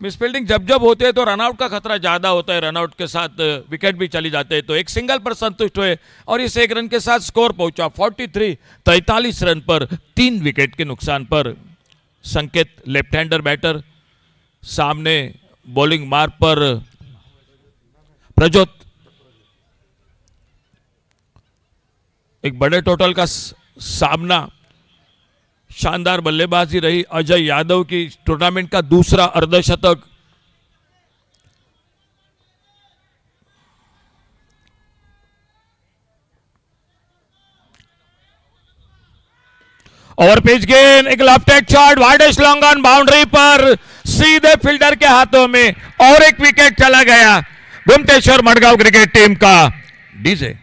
मिसफील्डिंग जब होते हैं तो रनआउट का खतरा ज़्यादा होता है. रनआउट के साथ विकेट भी चली जाते हैं. तो एक सिंगल पर संतुष्ट हुए और इस 1 रन के साथ स्कोर पहुंचा 43 रन पर 3 विकेट के नुकसान पर. संकेत लेफ्ट हैंडर बैटर, सामने बॉलिंग मार्ग पर प्रजोत. एक बड़े टोटल का सामना, शानदार बल्लेबाजी रही अजय यादव की. टूर्नामेंट का दूसरा अर्धशतक. ओवर पिच गेंद, एक left hand shot, widest long on boundary पर सीधे फील्डर के हाथों में और एक विकेट चला गया गोमटेश्वर मडगांव क्रिकेट टीम का. डीजे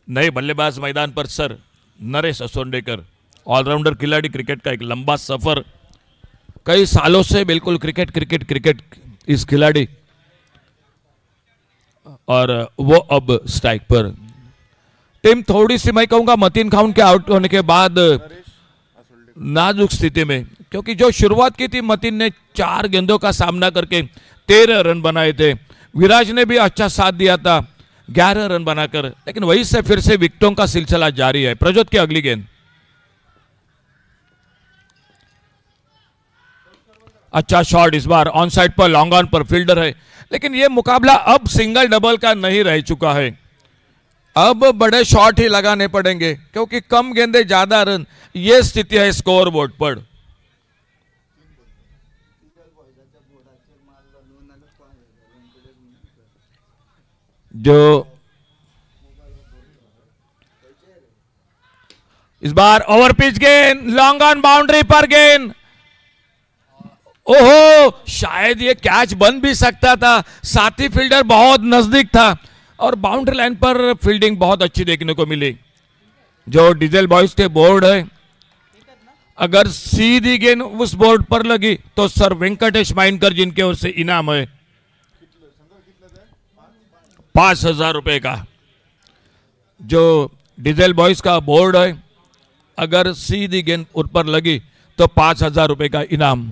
नए बल्लेबाज मैदान पर सर नरेश असोंडेकर, ऑलराउंडर खिलाड़ी, क्रिकेट का एक लंबा सफर, कई सालों से बिल्कुल क्रिकेट क्रिकेट क्रिकेट इस खिलाड़ी, और वो अब स्ट्राइक पर। टीम थोड़ी सी मैं कहूंगा मतीन खान के आउट होने के बाद नाजुक स्थिति में, क्योंकि जो शुरुआत की थी मतीन ने 4 गेंदों का सामना करके 13 रन बनाए थे, विराज ने भी अच्छा साथ दिया था 11 रन बनाकर, लेकिन वहीं से फिर से विकेटों का सिलसिला जारी है। प्रज्योत की अगली गेंद, अच्छा शॉट, इस बार ऑन साइड पर लॉन्ग ऑन पर फील्डर है, लेकिन यह मुकाबला अब सिंगल डबल का नहीं रह चुका है, अब बड़े शॉट ही लगाने पड़ेंगे क्योंकि कम गेंदे ज्यादा रन, यह स्थिति है स्कोर बोर्ड पर। जो इस बार ओवर पिच गेंद, लॉन्ग ऑन बाउंड्री पर गेंद, ओहो शायद ये कैच बन भी सकता था, साथी फील्डर बहुत नजदीक था और बाउंड्री लाइन पर फील्डिंग बहुत अच्छी देखने को मिली। जो डीजल बॉयज के बोर्ड है, अगर सीधी गेंद उस बोर्ड पर लगी तो सर वेंकटेश माइनकर जिनके ओर से इनाम है 5,000 रुपए का। जो डीजल बॉयज का बोर्ड है, अगर सीधी गेंद उस पर लगी तो 5,000 रुपए का इनाम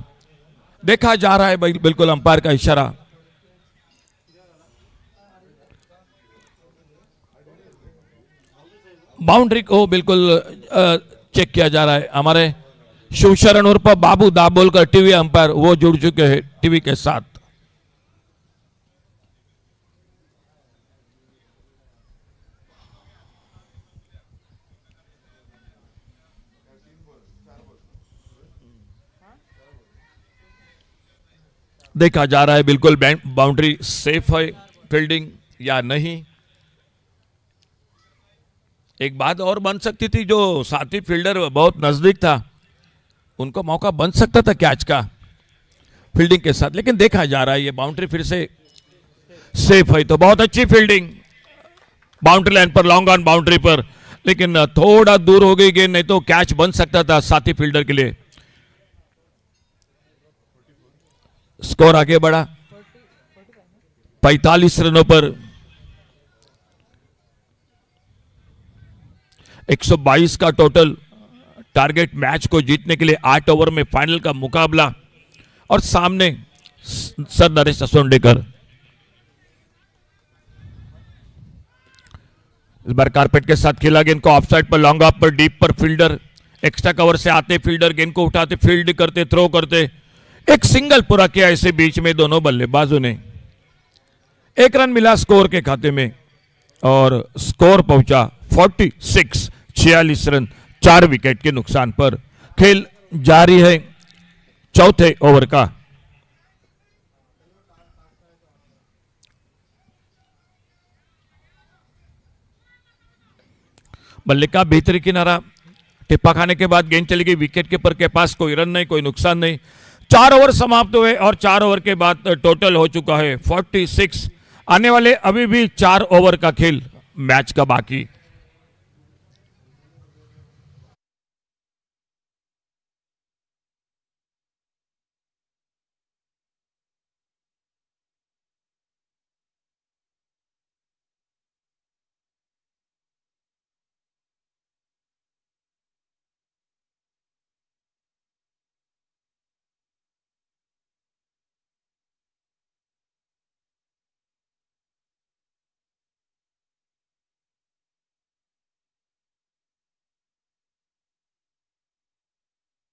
देखा जा रहा है, बिल्कुल अंपायर का इशारा। बाउंड्री को बिल्कुल चेक किया जा रहा है। हमारे शिवशरण उर्फ बाबू दाबोलकर टीवी अंपायर वो जुड़ चुके हैं टीवी के साथ। देखा जा रहा है बिल्कुल बाउंड्री सेफ है, फील्डिंग या नहीं। एक बात और बन सकती थी, जो साथी फील्डर बहुत नजदीक था उनको मौका बन सकता था कैच का फील्डिंग के साथ, लेकिन देखा जा रहा है ये बाउंड्री फिर से सेफ है। तो बहुत अच्छी फील्डिंग बाउंड्री लाइन पर, लॉन्ग ऑन बाउंड्री पर, लेकिन थोड़ा दूर हो गई गेंद, नहीं तो कैच बन सकता था साथी फील्डर के लिए। स्कोर आगे बढ़ा 45 रनों पर। 122 का टोटल टारगेट, मैच को जीतने के लिए 8 ओवर में फाइनल का मुकाबला, और सामने सर नरेश असोंडेकर। इस बार कारपेट के साथ खेला गेंद को ऑफ साइड पर, लॉन्ग ऑफ पर, डीप पर फील्डर, एक्स्ट्रा कवर से आते फील्डर गेंद को उठाते, फील्ड करते, थ्रो करते, एक सिंगल पूरा किया इसे बीच में दोनों बल्लेबाजों ने। 1 रन मिला स्कोर के खाते में और स्कोर पहुंचा 46, 46 रन 4 विकेट के नुकसान पर। खेल जारी है चौथे ओवर का। बल्ले का भीतरी किनारा, टिप्पा खाने के बाद गेंद चली गई विकेट कीपर के पास, कोई रन नहीं, कोई नुकसान नहीं। 4 ओवर समाप्त हुए और 4 ओवर के बाद टोटल हो चुका है 46। आने वाले अभी भी 4 ओवर का खेल मैच का बाकी।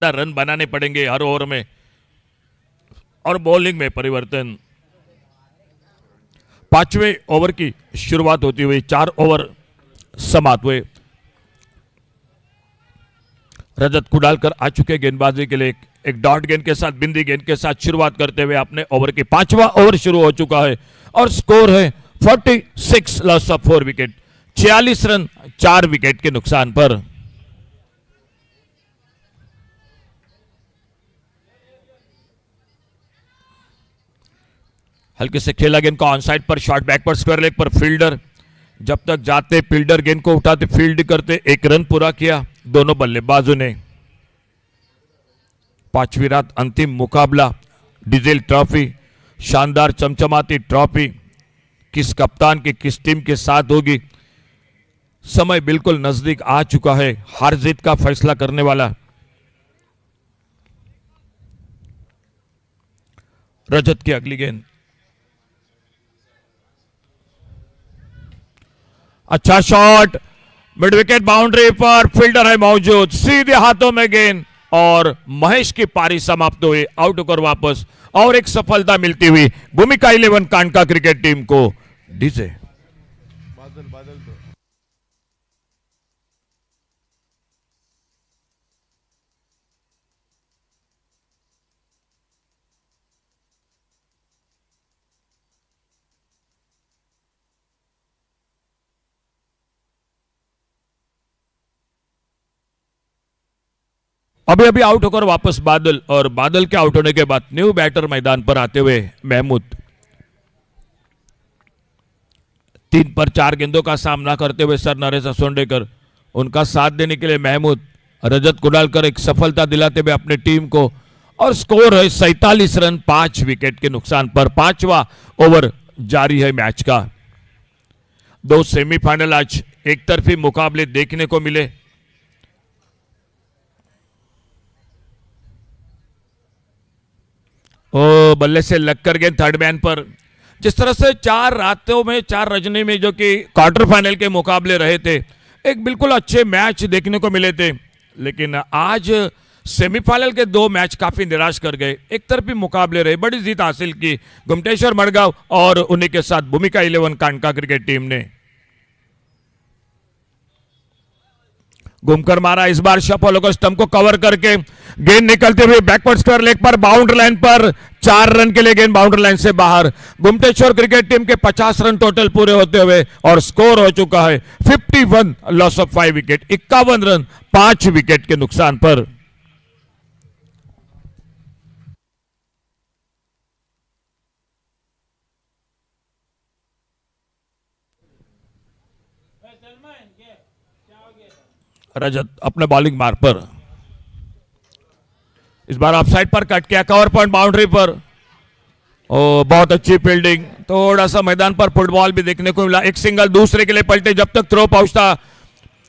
रन बनाने पड़ेंगे हर ओवर में, और बॉलिंग में परिवर्तन। 5वें ओवर की शुरुआत होती हुई 4 ओवर समाप्त हुए। रजत कुडालकर आ चुके गेंदबाजी के लिए, एक डॉट गेंद के साथ, बिंदी गेंद के साथ शुरुआत करते हुए अपने ओवर की 5वां ओवर शुरू हो चुका है और स्कोर है 46, loss of 4 wicket, 46 run 4 wicket के नुकसान पर। हल्के से खेला गेंद को ऑन साइड पर, शॉर्ट बैक पर, स्क्वायर लेग पर फील्डर जब तक जाते फील्डर गेंद को उठाते फील्ड करते, 1 रन पूरा किया दोनों बल्लेबाजों ने। 5वीं रात अंतिम मुकाबला, डीजल ट्रॉफी, शानदार चमचमाती ट्रॉफी किस कप्तान की किस टीम के साथ होगी, समय बिल्कुल नजदीक आ चुका है हार जीत का फैसला करने वाला। रजत की अगली गेंद, अच्छा शॉट, मिड विकेट बाउंड्री पर फील्डर है मौजूद, सीधे हाथों में गेंद और महेश की पारी समाप्त हुई, आउट होकर वापस और एक सफलता मिलती हुई भूमिका 11 कांडका क्रिकेट टीम को। डीजे अभी अभी आउट होकर वापस बादल, और बादल के आउट होने के बाद न्यू बैटर मैदान पर आते हुए महमूद। 3 पर 4 गेंदों का सामना करते हुए सर नरेश असोंडेकर, उनका साथ देने के लिए महमूद। रजत कुडालकर एक सफलता दिलाते हुए अपने टीम को, और स्कोर है 47 रन 5 विकेट के नुकसान पर। 5वां ओवर जारी है मैच का। 2 सेमीफाइनल आज एक तरफी मुकाबले देखने को मिले। ओ बल्ले से लगकर गेंद थर्ड मैन पर। जिस तरह से 4 रातों में 4 रजनी में जो कि क्वार्टर फाइनल के मुकाबले रहे थे, एक बिल्कुल अच्छे मैच देखने को मिले थे, लेकिन आज सेमीफाइनल के 2 मैच काफी निराश कर गए। एक तरफी मुकाबले रहे, बड़ी जीत हासिल की गुमटेश्वर मडगांव और उन्हीं के साथ भूमिका 11 कांडका क्रिकेट टीम ने। घूमकर मारा, इस बार सफल होकर स्टंप को कवर करके गेंद निकलते हुए बैकवर्ड स्क्वायर लेग पर बाउंड्री लाइन पर 4 रन के लिए गेंद बाउंड्री लाइन से बाहर। गुमटेश्वर क्रिकेट टीम के 50 रन टोटल पूरे होते हुए और स्कोर हो चुका है 51, loss of 5 wicket, 51 run 5 wicket के नुकसान पर। रजत अपने बॉलिंग मार्ग पर, इस बार ऑफसाइड पर कट किया, कवर पॉइंट बाउंड्री पर। ओ बहुत अच्छी फील्डिंग, थोड़ा सा मैदान पर फुटबॉल भी देखने को मिला। एक सिंगल दूसरे के लिए पलटे, जब तक थ्रो पहुंचता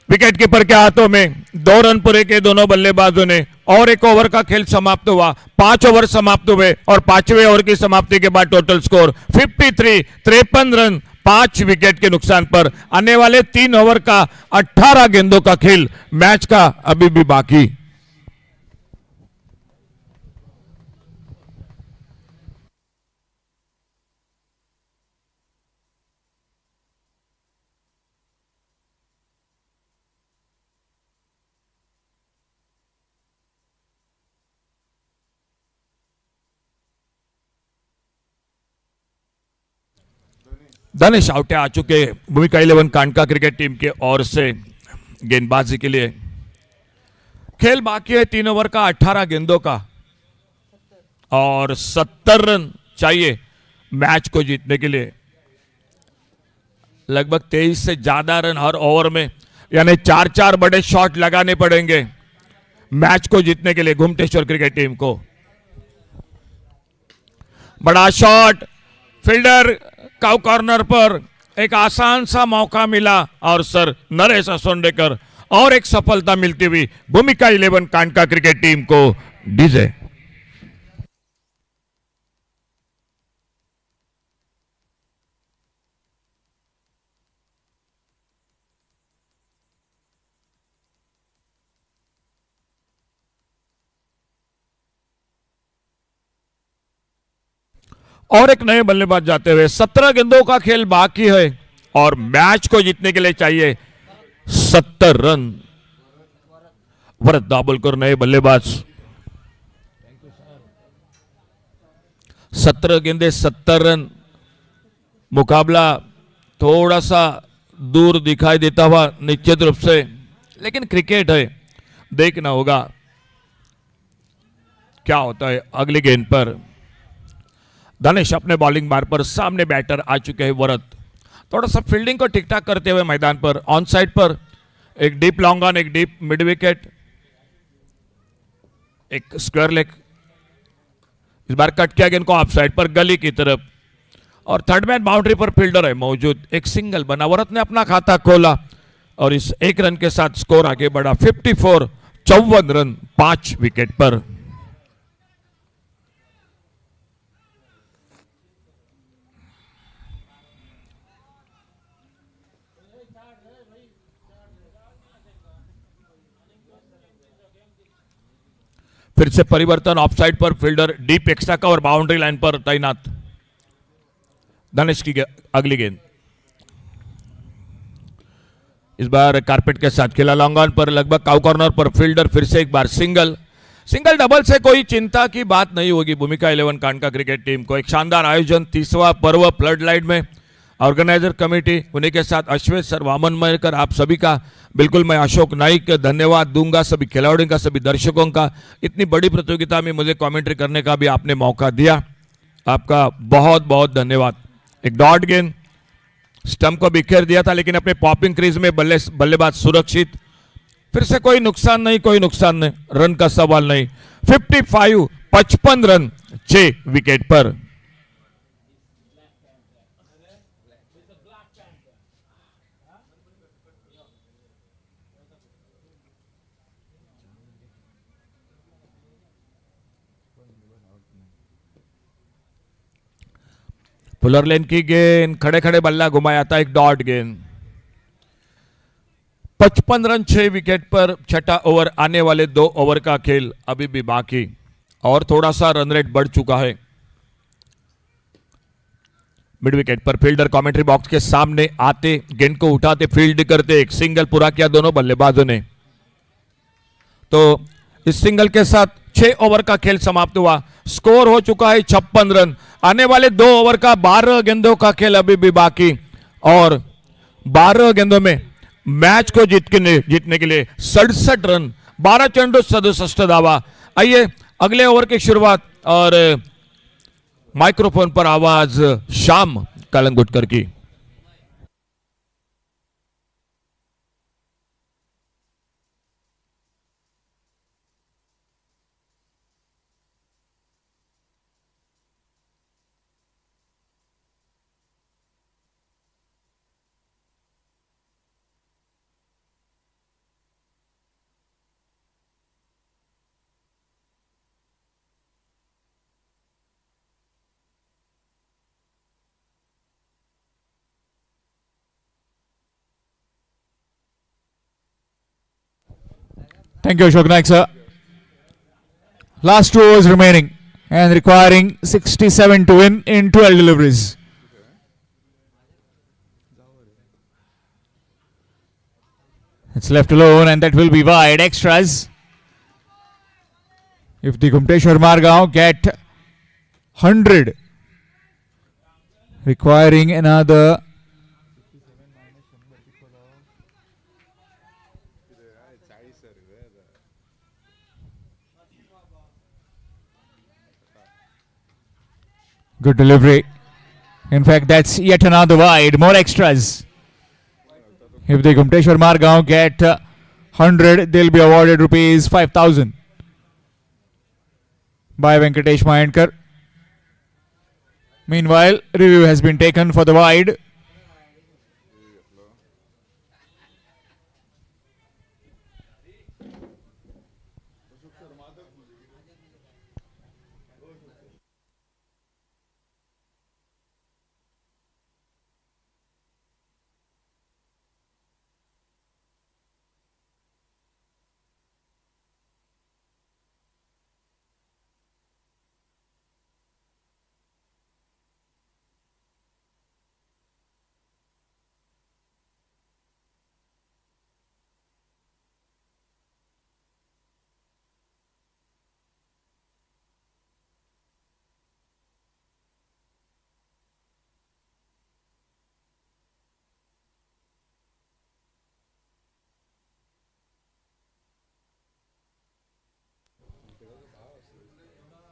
विकेट कीपर के हाथों में। 2 रन पूरे के दोनों बल्लेबाजों ने और एक ओवर का खेल समाप्त हुआ। 5 ओवर समाप्त हुए और 5वें ओवर की समाप्ति के बाद टोटल स्कोर 53, 53 रन 5 विकेट के नुकसान पर। आने वाले 3 ओवर का 18 गेंदों का खेल मैच का अभी भी बाकी। धनेश आउटे आ चुके भूमिका 11 कांडका क्रिकेट टीम के ओर से गेंदबाजी के लिए। खेल बाकी है 3 ओवर का 18 गेंदों का और 70 रन चाहिए मैच को जीतने के लिए। लगभग 23 से ज्यादा रन हर ओवर में, यानी 4-4 बड़े शॉट लगाने पड़ेंगे मैच को जीतने के लिए गुमटेश्वर क्रिकेट टीम को। बड़ा शॉट, फील्डर काउ कॉर्नर पर एक आसान सा मौका मिला और सर नरेश असोंडेकर, और एक सफलता मिलती हुई भूमिका 11 कांडका क्रिकेट टीम को। डीजे और एक नए बल्लेबाज जाते हुए। 17 गेंदों का खेल बाकी है और मैच को जीतने के लिए चाहिए 70 रन। वरद दाभोलकर नए बल्लेबाज। 17 गेंदे 70 रन। मुकाबला थोड़ा सा दूर दिखाई देता हुआ निश्चित रूप से, लेकिन क्रिकेट है, देखना होगा क्या होता है अगली गेंद पर। धनेश अपने बॉलिंग मार्ग पर, सामने बैटर आ चुके हैं वरद। थोड़ा सा फील्डिंग को ठीक ठाक करते हुए मैदान पर ऑन साइड पर एक डीप लॉन्ग ऑन, एक डीप मिड विकेट, एक स्क्वायर लेग। इस बार कट किया गेंद को ऑफ साइड पर गली की तरफ और थर्ड मैन बाउंड्री पर फील्डर है मौजूद। एक सिंगल बना, वरत ने अपना खाता खोला और इस एक रन के साथ स्कोर आगे बढ़ा 54, 54 रन 5 विकेट पर। फिर से परिवर्तन, ऑफ साइड पर fielder deep extra cover boundary line पर तैनात। दानिश की अगली गेंद इस बार कारपेट के साथ खेला, लॉन्ग ऑन पर लगभग काउ कॉर्नर पर फील्डर फिर से एक बार सिंगल। सिंगल डबल से कोई चिंता की बात नहीं होगी भूमिका 11 कांडका क्रिकेट टीम को। एक शानदार आयोजन, 30वां पर्व फ्लड लाइट में। ऑर्गेनाइजर कमेटी उन्हीं के साथ अश्वेत सर, वामन मयकर, आप सभी का बिल्कुल मैं अशोक नाइक धन्यवाद दूंगा, सभी खिलाड़ियों का, सभी दर्शकों का। इतनी बड़ी प्रतियोगिता में मुझे कमेंट्री करने का भी आपने मौका दिया, आपका बहुत बहुत धन्यवाद। एक डॉट गेंद स्टंप को बिखेर दिया था लेकिन अपने पॉपिंग क्रीज में बल्लेबाज सुरक्षित। फिर से कोई नुकसान नहीं, कोई नुकसान नहीं, रन का सवाल नहीं। 55, 55 रन 6 विकेट पर। पुलर लेन की गेंद, खड़े खड़े बल्ला घुमाया था, एक डॉट गेंद। 55 रन 6 विकेट पर। छठा ओवर आने वाले 2 ओवर का खेल अभी भी बाकी और थोड़ा सा रन रेट बढ़ चुका है। मिड विकेट पर फील्डर कमेंट्री बॉक्स के सामने आते, गेंद को उठाते, फील्ड करते, एक सिंगल पूरा किया दोनों बल्लेबाजों ने। तो इस सिंगल के साथ 6 ओवर का खेल समाप्त हुआ। स्कोर हो चुका है 56 रन। आने वाले 2 ओवर का 12 गेंदों का खेल अभी भी बाकी और 12 गेंदों में मैच को जीतने के लिए 67 रन, 12 चेंडू 67 धावा। आइए अगले ओवर की शुरुआत और माइक्रोफोन पर आवाज श्याम कलंगुटकर की। Thank you, Ashok Naik, sir. Last 2 overs remaining and requiring 67 to win in 12 deliveries. It's left alone and that will be wide. Extras. If the Gumteshwar Margaon get 100, requiring another good delivery. In fact, that's yet another wide. More extras. If the Gumteshwar Margaon get 100, they'll be awarded rupees 5,000 by Venkatesh Mayankar. Meanwhile, review has been taken for the wide.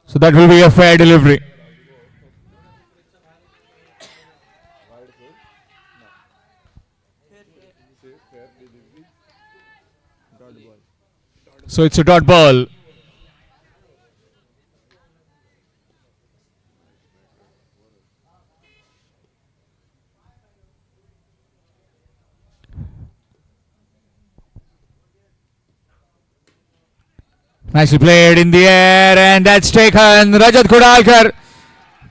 So that will be a fair delivery. So it's a dot ball. Nicely played in the air, and that's taken. Rajat Kudalkar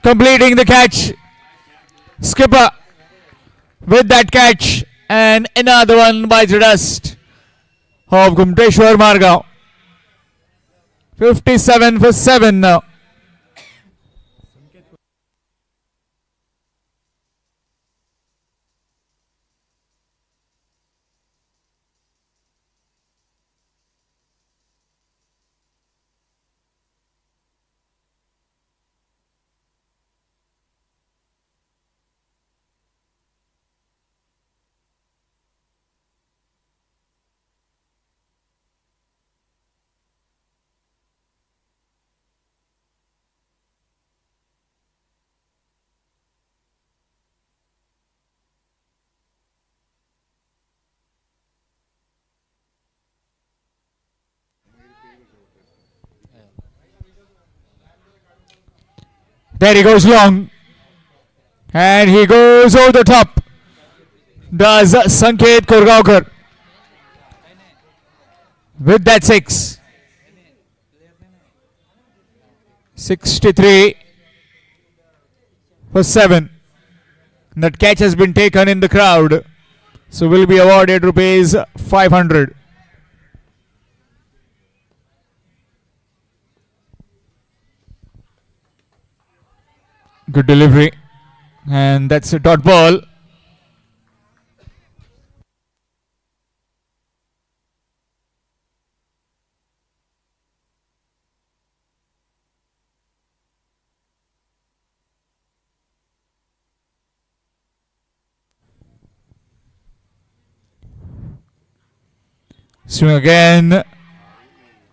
completing the catch. Skipper with that catch, and another one bites the dust of Gumteshwar Margao. 57 for 7 now. There he goes long. And he goes over the top. Does Sanket Korgaonkar with that 6. 63 for 7. That catch has been taken in the crowd. So will be awarded rupees 500. Good delivery. And that's a dot ball. Swing again.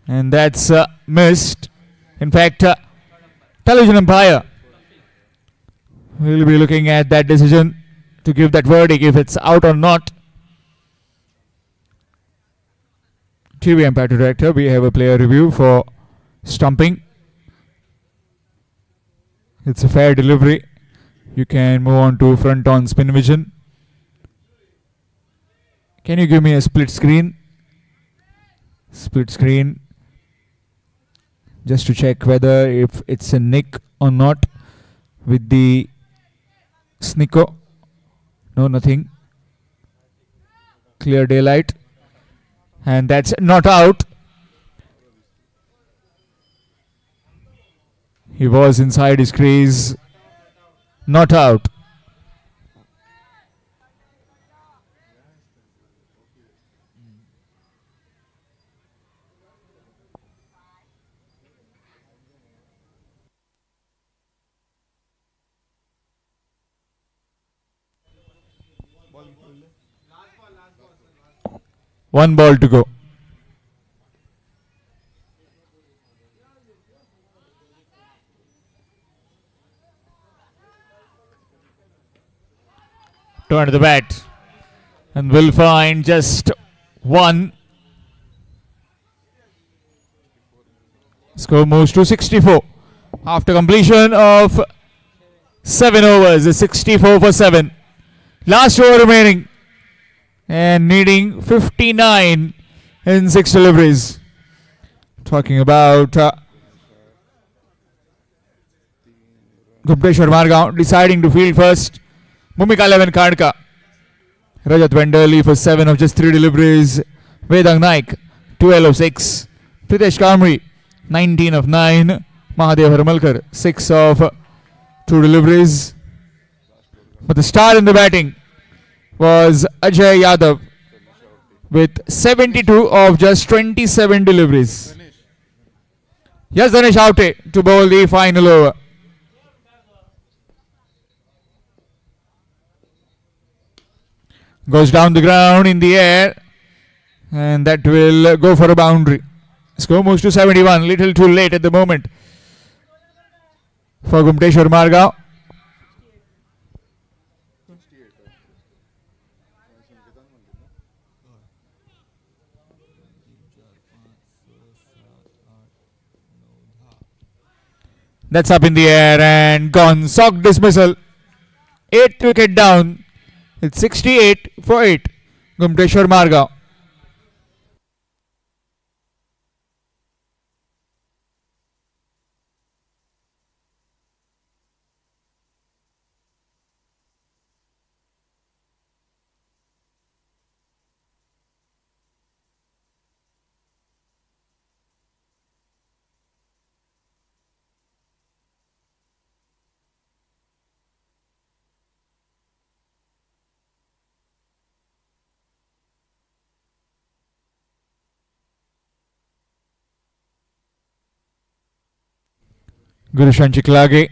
And that's missed. In fact, television umpire will be looking at that decision to give that verdict if it's out or not. TV umpire to director, we have a player review for stumping. It's a fair delivery. You can move on to front on spin vision. Can you give me a split screen? Split screen. Just to check whether if it's a nick or not with the Snicko. No, nothing. Clear daylight. And that's not out. He was inside his crease. Not out. One ball to go. Turn to the bat. And will find just one. Score moves to 64. After completion of 7 overs, 64 for 7. Last over remaining. And needing 59 in 6 deliveries. Talking about Gumteshwar Margao deciding to field first. Bhumika 11 Khadka. Rajat Venderli for 7 of just 3 deliveries. Vedang Naik 12 of 6. Pritesh Kamri 19 of 9. Mahadev Harmalkar 6 of 2 deliveries. But the star in the batting was Ajay Yadav with 72 of just 27 deliveries. Yes, Danesh Aute to bowl the final over. Goes down the ground in the air, and that will go for a boundary. Score moves to 71, little too late at the moment for Gumteshwar Margao. That's up in the air and gone. Sock dismissal. 8th wicket down. It's 68 for 8. Gumteshwar Margaon. Gurushan Chiklage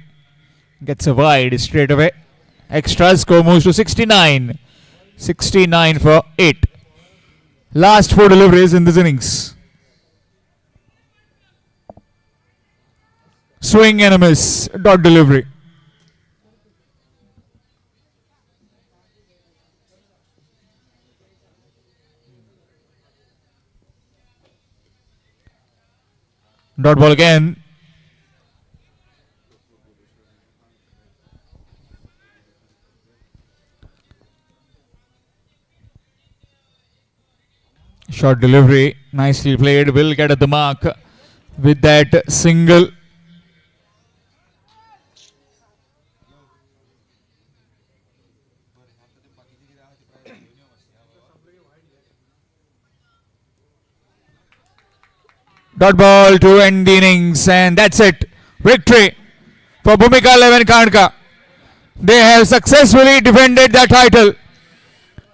gets a wide straight away. Extra score moves to 69. 69 for 8. Last 4 deliveries in this innings. Swing and a miss. Dot delivery. Dot ball again. Short delivery, nicely played, will get at the mark with that single. Dot ball to end the innings, and that's it. Victory for Bhumika 11 Karnka. They have successfully defended the title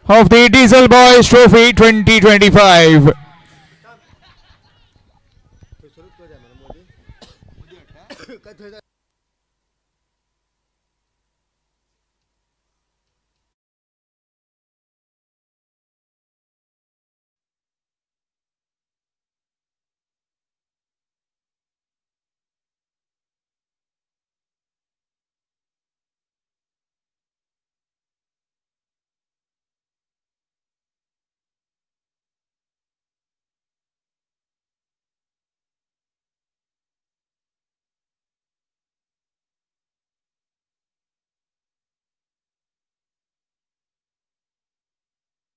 of the Diesel Boys Trophy 2025.